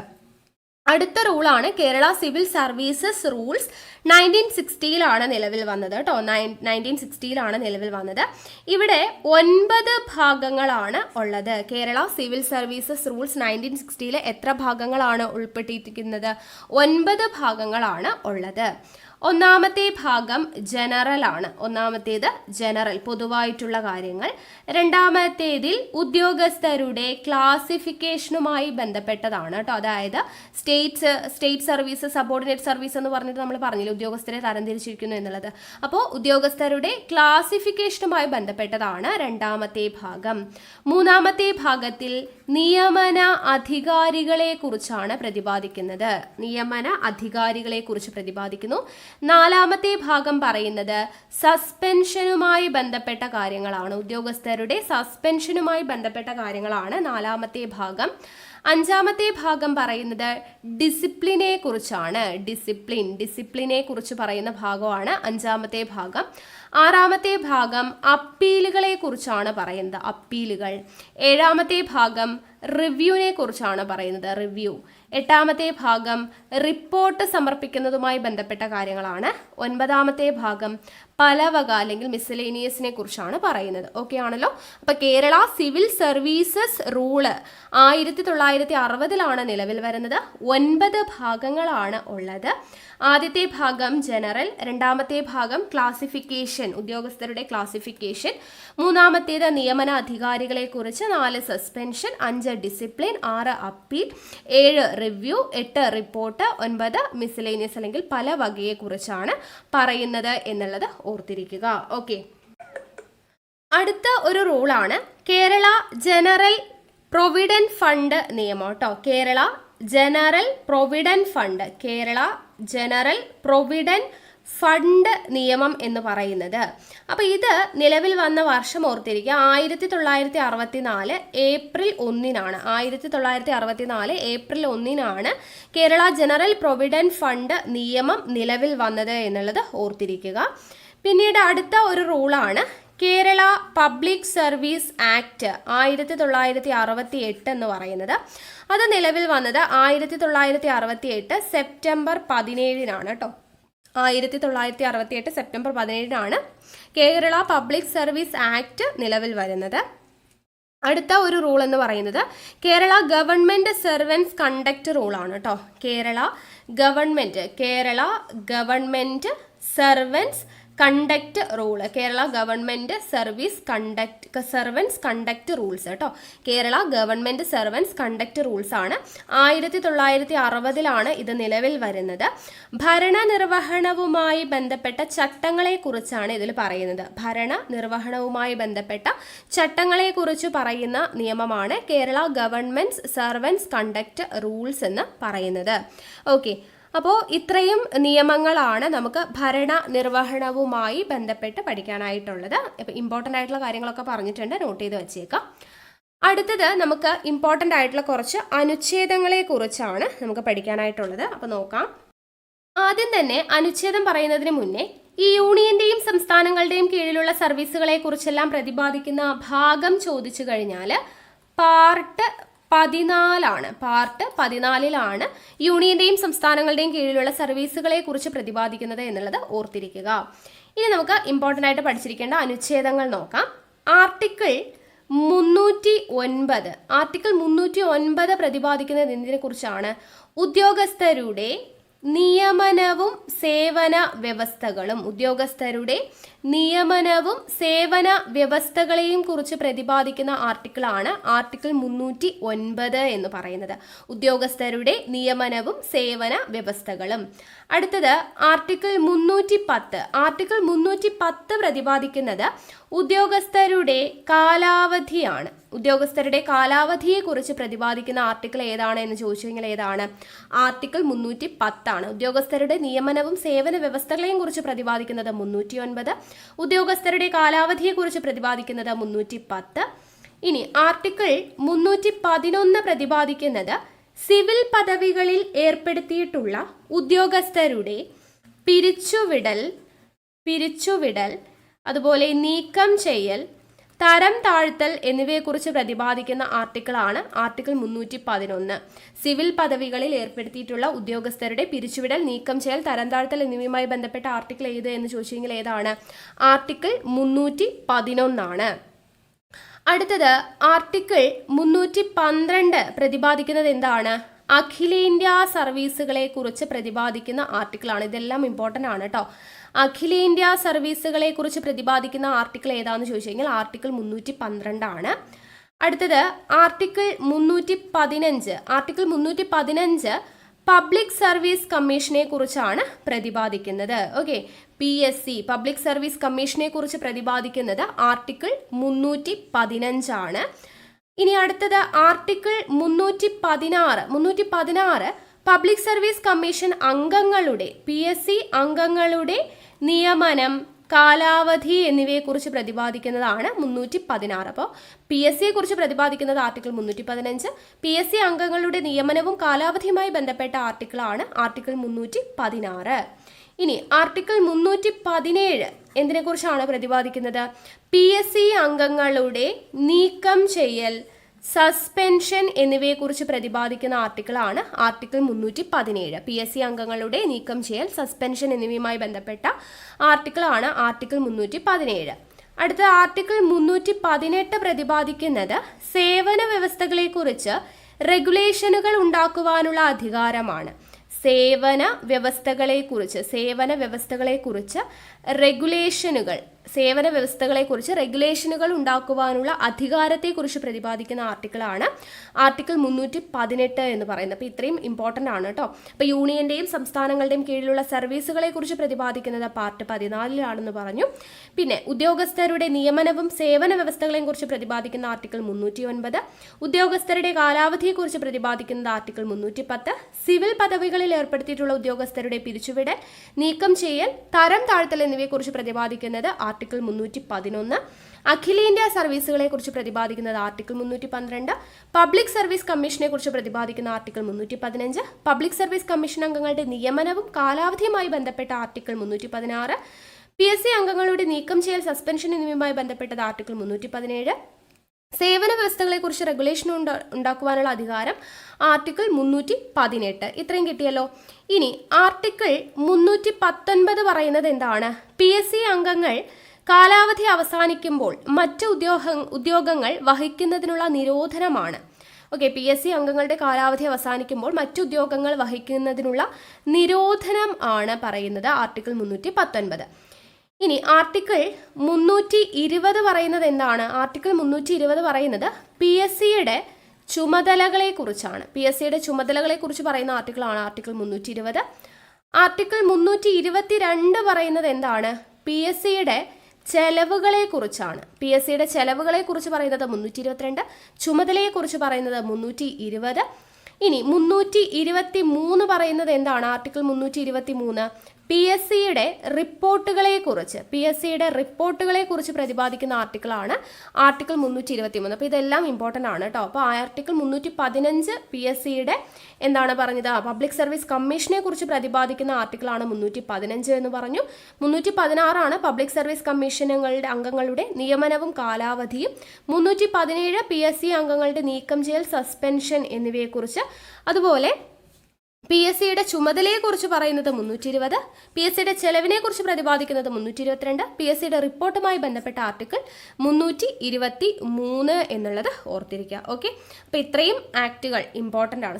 അടുത്ത റൂളാണ് കേരള സിവിൽ സർവീസസ് റൂൾസ് 1960 നിലവിൽ വന്നത് കേട്ടോ. 1960 നിലവിൽ വന്നത്. ഇവിടെ 9 ഭാഗങ്ങളാണ് ഉള്ളത്. കേരള സിവിൽ സർവീസസ് റൂൾസ് 1960 എത്ര ഭാഗങ്ങളാണ് ഉൾപ്പെട്ടിരിക്കുന്നത്? 9 ഭാഗങ്ങളാണ് ഉള്ളത്. ഒന്നാമത്തെ ഭാഗം ജനറൽ പൊതുവായിട്ടുള്ള കാര്യങ്ങൾ. രണ്ടാമത്തേതിൽ ഉദ്യോഗസ്ഥരുടെ ക്ലാസിഫിക്കേഷനുമായി ബന്ധപ്പെട്ടതാണ് കേട്ടോ. അതായത് സ്റ്റേറ്റ് സർവീസ്, സബോർഡിനേറ്റ് സർവീസ് എന്ന് പറഞ്ഞിട്ട് നമ്മൾ പറഞ്ഞില്ല, ഉദ്യോഗസ്ഥരെ തരംതിരിച്ചിരിക്കുന്നു എന്നുള്ളത്. അപ്പോൾ ഉദ്യോഗസ്ഥരുടെ ക്ലാസിഫിക്കേഷനുമായി ബന്ധപ്പെട്ടതാണ് രണ്ടാമത്തെ ഭാഗം. മൂന്നാമത്തെ ഭാഗത്തിൽ നിയമന അധികാരികളെ കുറിച്ചാണ് പ്രതിപാദിക്കുന്നത്. നാലാമത്തെ ഭാഗം പറയുന്നത് സസ്പെൻഷനുമായി ബന്ധപ്പെട്ട കാര്യങ്ങളാണ്. ഉദ്യോഗസ്ഥരുടെ സസ്പെൻഷനുമായി ബന്ധപ്പെട്ട കാര്യങ്ങളാണ് നാലാമത്തെ ഭാഗം. അഞ്ചാമത്തെ ഭാഗം പറയുന്നത് ഡിസിപ്ലിനെ കുറിച്ചാണ്. ഡിസിപ്ലിനെ കുറിച്ച് പറയുന്ന ഭാഗമാണ് അഞ്ചാമത്തെ ഭാഗം. ആറാമത്തെ ഭാഗം അപ്പീലുകളെ കുറിച്ചാണ് പറയുന്നത്. അപ്പീലുകൾ. ഏഴാമത്തെ ഭാഗം റിവ്യൂവിനെ കുറിച്ചാണ് പറയുന്നത്. റിവ്യൂ. എട്ടാമത്തെ ഭാഗം റിപ്പോർട്ട് സമർപ്പിക്കുന്നതുമായി ബന്ധപ്പെട്ട കാര്യങ്ങളാണ്. ഒൻപതാമത്തെ ഭാഗം പലവക അല്ലെങ്കിൽ മിസ്സലേനിയസിനെ കുറിച്ചാണ് പറയുന്നത്. ഓക്കെ ആണല്ലോ. അപ്പൊ കേരള സിവിൽ സർവീസസ് റൂള് 1960 നിലവിൽ വരുന്നത്. 9 ഭാഗങ്ങളാണ് ഉള്ളത്. ആദ്യത്തെ ഭാഗം ജനറൽ, രണ്ടാമത്തെ ഭാഗം ക്ലാസിഫിക്കേഷൻ, ഉദ്യോഗസ്ഥരുടെ ക്ലാസിഫിക്കേഷൻ, മൂന്നാമത്തേത് നിയമന അധികാരികളെ കുറിച്ച്, 4 suspension, 5 discipline, 6 appeal, 7 review, 8 report, 9 miscellaneous അല്ലെങ്കിൽ പല വകയെ കുറിച്ചാണ് പറയുന്നത് എന്നുള്ളത് ഓർത്തിരിക്കുക. ഓക്കെ, അടുത്ത ഒരു റൂളാണ് കേരള ജനറൽ പ്രൊവിഡന്റ് ഫണ്ട് നിയമം കേട്ടോ. കേരള ജനറൽ പ്രൊവിഡന്റ് ഫണ്ട് നിയമം എന്ന് പറയുന്നത്. അപ്പോൾ ഇത് നിലവിൽ വന്ന വർഷം ഓർത്തിരിക്കുക, 1964 April 1 1964 April 1 Kerala general provident fund നിയമം നിലവിൽ വന്നത് എന്നുള്ളത് ഓർത്തിരിക്കുക. പിന്നീട് അടുത്ത ഒരു റൂളാണ് കേരള പബ്ലിക് സർവീസ് ആക്ട് 1968 എന്ന് പറയുന്നത് അത് നിലവിൽ വന്നത് 1968 സെപ്റ്റംബർ 17-നാണ് കേട്ടോ. 1968 സെപ്റ്റംബർ 17-നാണ് കേരള പബ്ലിക് സർവീസ് ആക്ട് നിലവിൽ വരുന്നത്. അടുത്ത ഒരു റൂൾ എന്ന് പറയുന്നത് കേരള ഗവൺമെൻറ് സെർവൻസ് കണ്ടക്ട് റൂളാണ് കേട്ടോ. Kerala government servants conduct rule, Kerala government servants conduct rules കേട്ടോ. Kerala government servants conduct rules ആണ്. 1960-ലാണ് ഇത് നിലവിൽ വരുന്നത്. ഭരണനിർവഹണവുമായി ബന്ധപ്പെട്ട ചട്ടങ്ങളെക്കുറിച്ചാണ് ഇതിൽ പറയുന്നത്. ഭരണനിർവഹണവുമായി ബന്ധപ്പെട്ട ചട്ടങ്ങളെക്കുറിച്ച് പറയുന്ന നിയമമാണ് Kerala government servants conduct rules എന്ന് പറയുന്നത്. ഓക്കെ, അപ്പോൾ ഇത്രയും നിയമങ്ങളാണ് നമുക്ക് ഭരണനിർവഹണവുമായി ബന്ധപ്പെട്ട് പഠിക്കാനായിട്ടുള്ളത്. ഇപ്പോൾ ഇമ്പോർട്ടൻ്റ് ആയിട്ടുള്ള കാര്യങ്ങളൊക്കെ പറഞ്ഞിട്ടുണ്ട്, നോട്ട് ചെയ്ത് വെച്ചേക്കാം. അടുത്തത് നമുക്ക് ഇമ്പോർട്ടൻ്റ് ആയിട്ടുള്ള കുറച്ച് അനുച്ഛേദങ്ങളെ കുറിച്ചാണ് നമുക്ക് പഠിക്കാനായിട്ടുള്ളത്. അപ്പോൾ നോക്കാം. ആദ്യം തന്നെ അനുച്ഛേദം പറയുന്നതിന് മുന്നേ ഈ യൂണിയന്റെയും സംസ്ഥാനങ്ങളുടെയും കീഴിലുള്ള സർവീസുകളെ കുറിച്ചെല്ലാം പ്രതിപാദിക്കുന്ന ഭാഗം ചോദിച്ചു കഴിഞ്ഞാൽ പാർട്ട് 14-ലാണ് യൂണിയന്റെയും സംസ്ഥാനങ്ങളുടെയും കീഴിലുള്ള സർവീസുകളെ കുറിച്ച് പ്രതിപാദിക്കുന്നത് എന്നുള്ളത് ഓർത്തിരിക്കുക. ഇനി നമുക്ക് ഇമ്പോർട്ടൻ്റ് ആയിട്ട് പഠിച്ചിരിക്കേണ്ട അനുച്ഛേദങ്ങൾ നോക്കാം. ആർട്ടിക്കിൾ 309 പ്രതിപാദിക്കുന്നത് എന്തിനെ കുറിച്ചാണ്? ഉദ്യോഗസ്ഥരുടെ നിയമനവും സേവന വ്യവസ്ഥകളെയും കുറിച്ച് പ്രതിപാദിക്കുന്ന ആർട്ടിക്കിളാണ് ആർട്ടിക്കിൾ 309 എന്ന് പറയുന്നത്. ഉദ്യോഗസ്ഥരുടെ നിയമനവും സേവന വ്യവസ്ഥകളും. അടുത്തത് ആർട്ടിക്കിൾ 310 പ്രതിപാദിക്കുന്നത് ഉദ്യോഗസ്ഥരുടെ കാലാവധിയാണ്. ഉദ്യോഗസ്ഥരുടെ കാലാവധിയെ കുറിച്ച് പ്രതിപാദിക്കുന്ന ആർട്ടിക്കിൾ ഏതാണ് എന്ന് ചോദിച്ചു കഴിഞ്ഞാൽ ഏതാണ്? ആർട്ടിക്കിൾ 310 ഉദ്യോഗസ്ഥരുടെ നിയമനവും സേവന വ്യവസ്ഥകളെയും കുറിച്ച് പ്രതിപാദിക്കുന്നത് 309, ഉദ്യോഗസ്ഥരുടെ കാലാവധിയെ കുറിച്ച് പ്രതിപാദിക്കുന്നത് 310. ഇനി ആർട്ടിക്കിൾ 311 പ്രതിപാദിക്കുന്നത് സിവിൽ പദവികളിൽ ഏർപ്പെടുത്തിയിട്ടുള്ള ഉദ്യോഗസ്ഥരുടെ പിരിച്ചുവിടൽ അതുപോലെ നീക്കം ചെയ്യൽ, തരം താഴ്ത്തൽ എന്നിവയെക്കുറിച്ച് പ്രതിപാദിക്കുന്ന ആർട്ടിക്കിളാണ് ആർട്ടിക്കിൾ 311. സിവിൽ പദവികളിൽ ഏർപ്പെടുത്തിയിട്ടുള്ള ഉദ്യോഗസ്ഥരുടെ പിരിച്ചുവിടൽ, നീക്കം ചെയ്യൽ, തരം താഴ്ത്തൽ എന്നിവയുമായി ബന്ധപ്പെട്ട ആർട്ടിക്കിൾ ഏത് എന്ന് ചോദിച്ചെങ്കിൽ ഏതാണ്? ആർട്ടിക്കിൾ 311. അടുത്തത് ആർട്ടിക്കിൾ 312 പ്രതിപാദിക്കുന്നത് എന്താണ്? അഖിലേന്ത്യാ സർവീസുകളെ കുറിച്ച് പ്രതിപാദിക്കുന്ന ആർട്ടിക്കിളാണ്. ഇതെല്ലാം ഇമ്പോർട്ടൻ്റ് ആണ് കേട്ടോ. അഖിലേന്ത്യാ സർവീസുകളെ കുറിച്ച് പ്രതിപാദിക്കുന്ന ആർട്ടിക്കിൾ ഏതാണെന്ന് ചോദിച്ചു കഴിഞ്ഞാൽ ആർട്ടിക്കിൾ 312 അടുത്തത് ആർട്ടിക്കിൾ 315 പബ്ലിക് സർവീസ് കമ്മീഷനെ കുറിച്ചാണ് പ്രതിപാദിക്കുന്നത്. ഓക്കെ, PSC പബ്ലിക് സർവീസ് കമ്മീഷനെ കുറിച്ച് പ്രതിപാദിക്കുന്നത് ആർട്ടിക്കിൾ 315 ഇനി അടുത്തത് ആർട്ടിക്കിൾ 316 പബ്ലിക് സർവീസ് കമ്മീഷൻ അംഗങ്ങളുടെ PSC അംഗങ്ങളുടെ നിയമനം, കാലാവധി എന്നിവയെക്കുറിച്ച് പ്രതിപാദിക്കുന്നതാണ് 316. അപ്പോൾ PSCയെ കുറിച്ച് പ്രതിപാദിക്കുന്നത് ആർട്ടിക്കിൾ 315, PSC അംഗങ്ങളുടെ നിയമനവും കാലാവധിയുമായി ബന്ധപ്പെട്ട ആർട്ടിക്കിളാണ് ആർട്ടിക്കിൾ 316. ഇനി ആർട്ടിക്കിൾ 317 എന്തിനെക്കുറിച്ചാണ് പ്രതിപാദിക്കുന്നത്? PSC അംഗങ്ങളുടെ നീക്കം ചെയ്യൽ, സസ്പെൻഷൻ എന്നിവയെക്കുറിച്ച് പ്രതിപാദിക്കുന്ന ആർട്ടിക്കിളാണ് ആർട്ടിക്കിൾ 317. PSC അംഗങ്ങളുടെ നീക്കം ചെയ്യൽ, സസ്പെൻഷൻ എന്നിവയുമായി ബന്ധപ്പെട്ട ആർട്ടിക്കിളാണ് ആർട്ടിക്കിൾ 317. അടുത്ത ആർട്ടിക്കിൾ 318 പ്രതിപാദിക്കുന്നത് സേവന വ്യവസ്ഥകളെക്കുറിച്ച് റെഗുലേഷനുകൾ ഉണ്ടാക്കുവാനുള്ള അധികാരമാണ്. സേവന വ്യവസ്ഥകളെക്കുറിച്ച് റെഗുലേഷനുകൾ ഉണ്ടാക്കുവാനുള്ള അധികാരത്തെക്കുറിച്ച് പ്രതിപാദിക്കുന്ന ആർട്ടിക്കിളാണ് ആർട്ടിക്കിൾ 318 എന്ന് പറയുന്നത്. അപ്പോൾ ഇത്രയും ഇമ്പോർട്ടൻ്റ് ആണ് കേട്ടോ. അപ്പോൾ യൂണിയന്റെയും സംസ്ഥാനങ്ങളുടെയും കീഴിലുള്ള സർവീസുകളെ കുറിച്ച് പ്രതിപാദിക്കുന്നത് പാർട്ട് 14-ലാണെന്ന് പറഞ്ഞു. പിന്നെ ഉദ്യോഗസ്ഥരുടെ നിയമനവും സേവന വ്യവസ്ഥകളെയും കുറിച്ച് പ്രതിപാദിക്കുന്ന ആർട്ടിക്കിൾ 309, ഉദ്യോഗസ്ഥരുടെ കാലാവധിയെക്കുറിച്ച് പ്രതിപാദിക്കുന്നത് ആർട്ടിക്കിൾ 310, സിവിൽ പദവികളിൽ ഏർപ്പെടുത്തിയിട്ടുള്ള ഉദ്യോഗസ്ഥരുടെ പിരിച്ചുവിടൽ, നീക്കം ചെയ്യൽ, തരം താഴ്ത്തൽ എന്നിവയെക്കുറിച്ച് പ്രതിപാദിക്കുന്നത് ആർട്ടിക്കിൾ 311, അഖിലേന്ത്യാ സർവീസുകളെ കുറിച്ച് പ്രതിപാദിക്കുന്നത് ആർട്ടിക്കിൾ 312, പബ്ലിക് സർവീസ് കമ്മീഷനെ കുറിച്ച് പ്രതിപാദിക്കുന്ന ആർട്ടിക്കിൾ 315, പബ്ലിക് സർവീസ് കമ്മീഷൻ അംഗങ്ങളുടെ നിയമനവും കാലാവധിയുമായി ബന്ധപ്പെട്ട ആർട്ടിക്കിൾ 316, PSC അംഗങ്ങളുടെ നീക്കം ചെയ്യൽ, സസ്പെൻഷൻ എന്നിവയുമായി ബന്ധപ്പെട്ടത് ആർട്ടിക്കിൾ 317. സേവന വ്യവസ്ഥകളെക്കുറിച്ച് റെഗുലേഷൻ ഉണ്ടാക്കുവാനുള്ള അധികാരം ആർട്ടിക്കിൾ 318. ഇത്രയും കിട്ടിയല്ലോ. ഇനി ആർട്ടിക്കിൾ 319 പറയുന്നത് എന്താണ്? PSC അംഗങ്ങൾ കാലാവധി അവസാനിക്കുമ്പോൾ മറ്റ് ഉദ്യോഗങ്ങൾ വഹിക്കുന്നതിനുള്ള നിരോധനമാണ്. ഓക്കെ, PSC അംഗങ്ങളുടെ കാലാവധി അവസാനിക്കുമ്പോൾ മറ്റു ഉദ്യോഗങ്ങൾ വഹിക്കുന്നതിനുള്ള നിരോധനം ആണ് പറയുന്നത് ആർട്ടിക്കിൾ 319. ഇനി ആർട്ടിക്കിൾ 320 പറയുന്നത് എന്താണ്? ആർട്ടിക്കിൾ 320 പറയുന്നത് PSCയുടെ ചുമതലകളെ കുറിച്ചാണ്. PSCയുടെ ചുമതലകളെ കുറിച്ച് പറയുന്ന ആർട്ടിക്കിളാണ് ആർട്ടിക്കിൾ 320. ആർട്ടിക്കിൾ 322 പറയുന്നത് എന്താണ്? PSCയുടെ ചെലവുകളെ കുറിച്ചാണ്. PSCയുടെ ചെലവുകളെ കുറിച്ച് പറയുന്നത് 322, ചുമതലയെ കുറിച്ച് പറയുന്നത് 320. ഇനി 323 പറയുന്നത് എന്താണ്? ആർട്ടിക്കിൾ 323 PSCയുടെ റിപ്പോർട്ടുകളെ കുറിച്ച് പ്രതിപാദിക്കുന്ന ആർട്ടിക്കിളാണ് ആർട്ടിക്കിൾ 323. അപ്പോൾ ഇതെല്ലാം ഇമ്പോർട്ടൻ്റ് ആണ് കേട്ടോ. അപ്പോൾ ആർട്ടിക്കിൾ 315 PSCയുടെ എന്താണ് പറഞ്ഞത്? പബ്ലിക് സർവീസ് കമ്മീഷനെ കുറിച്ച് പ്രതിപാദിക്കുന്ന ആർട്ടിക്കിളാണ് 315 എന്ന് പറഞ്ഞു. 316 പബ്ലിക് സർവീസ് കമ്മീഷനുകളുടെ അംഗങ്ങളുടെ നിയമനവും കാലാവധിയും. 317 PSC അംഗങ്ങളുടെ നീക്കം ചെയ്യൽ, സസ്പെൻഷൻ എന്നിവയെക്കുറിച്ച്. അതുപോലെ PSCയുടെ ചുമതലയെക്കുറിച്ച് പറയുന്നത് 320, PSCയുടെ ചെലവിനെ കുറിച്ച് പ്രതിപാദിക്കുന്നത് 322, PSCയുടെ റിപ്പോർട്ടുമായി ബന്ധപ്പെട്ട ആർട്ടിക്കിൾ 323 എന്നുള്ളത് ഓർത്തിരിക്കുക. ഓക്കെ, അപ്പോൾ ഇത്രയും ആക്ടുകൾ ഇമ്പോർട്ടൻ്റ് ആണ്.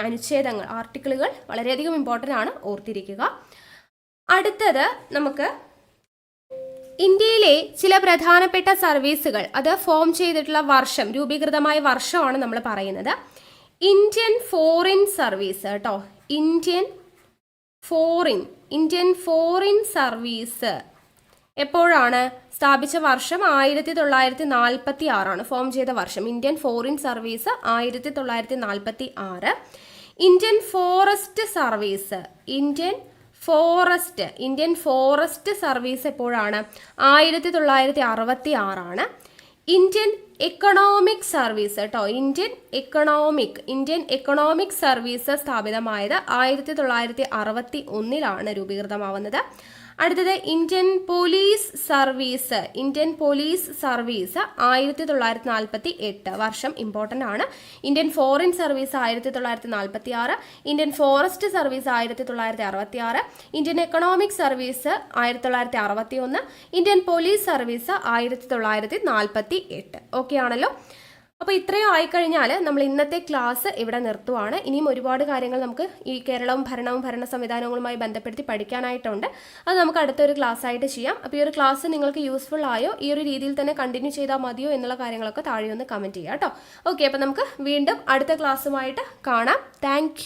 അനുച്ഛേദങ്ങൾ, ആർട്ടിക്കിളുകൾ വളരെയധികം ഇമ്പോർട്ടൻ്റ് ആണ്, ഓർത്തിരിക്കുക. അടുത്തത് നമുക്ക് ഇന്ത്യയിലെ ചില പ്രധാനപ്പെട്ട സർവീസുകൾ അത് ഫോം ചെയ്തിട്ടുള്ള വർഷം, രൂപീകൃതമായ വർഷമാണ് നമ്മൾ പറയുന്നത്. ഇന്ത്യൻ ഫോറിൻ സർവീസ് കേട്ടോ. ഇന്ത്യൻ ഫോറിൻ സർവീസ് എപ്പോഴാണ് സ്ഥാപിച്ച വർഷം? 1946 ഫോം ചെയ്ത വർഷം. Indian foreign service 1946. Indian forest service, Indian forest service എപ്പോഴാണ്? 1966. ഇന്ത്യൻ എക്കണോമിക് സർവീസ് കേട്ടോ. ഇന്ത്യൻ എക്കണോമിക് സർവീസ് സ്ഥാപിതമായത് 1961 രൂപീകൃതമാവുന്നത്. അടുത്തത് ഇന്ത്യൻ പോലീസ് സർവീസ് 1948 വർഷം ഇമ്പോർട്ടൻ്റ് ആണ്. Indian foreign service 1946, Indian forest service 1966, Indian economic service 1961, Indian police service 1948. Okay ആണല്ലോ. അപ്പോൾ ഇത്രയും ആയിക്കഴിഞ്ഞാൽ നമ്മൾ ഇന്നത്തെ ക്ലാസ് ഇവിടെ നിർത്തുവാണ്. ഇനിയും ഒരുപാട് കാര്യങ്ങൾ നമുക്ക് ഈ കേരളവും ഭരണ സംവിധാനങ്ങളുമായി ബന്ധപ്പെടുത്തി പഠിക്കാനായിട്ടുണ്ട്. അത് നമുക്ക് അടുത്തൊരു ക്ലാസ് ആയിട്ട് ചെയ്യാം. അപ്പോൾ ഈ ഒരു ക്ലാസ് നിങ്ങൾക്ക് യൂസ്ഫുൾ ആയോ, ഈ ഒരു രീതിയിൽ തന്നെ കണ്ടിന്യൂ ചെയ്താൽ മതിയോ എന്നുള്ള കാര്യങ്ങളൊക്കെ താഴെ ഒന്ന് കമൻറ്റ് ചെയ്യാം കേട്ടോ. ഓക്കെ, അപ്പോൾ നമുക്ക് വീണ്ടും അടുത്ത ക്ലാസ്സുമായിട്ട് കാണാം. താങ്ക്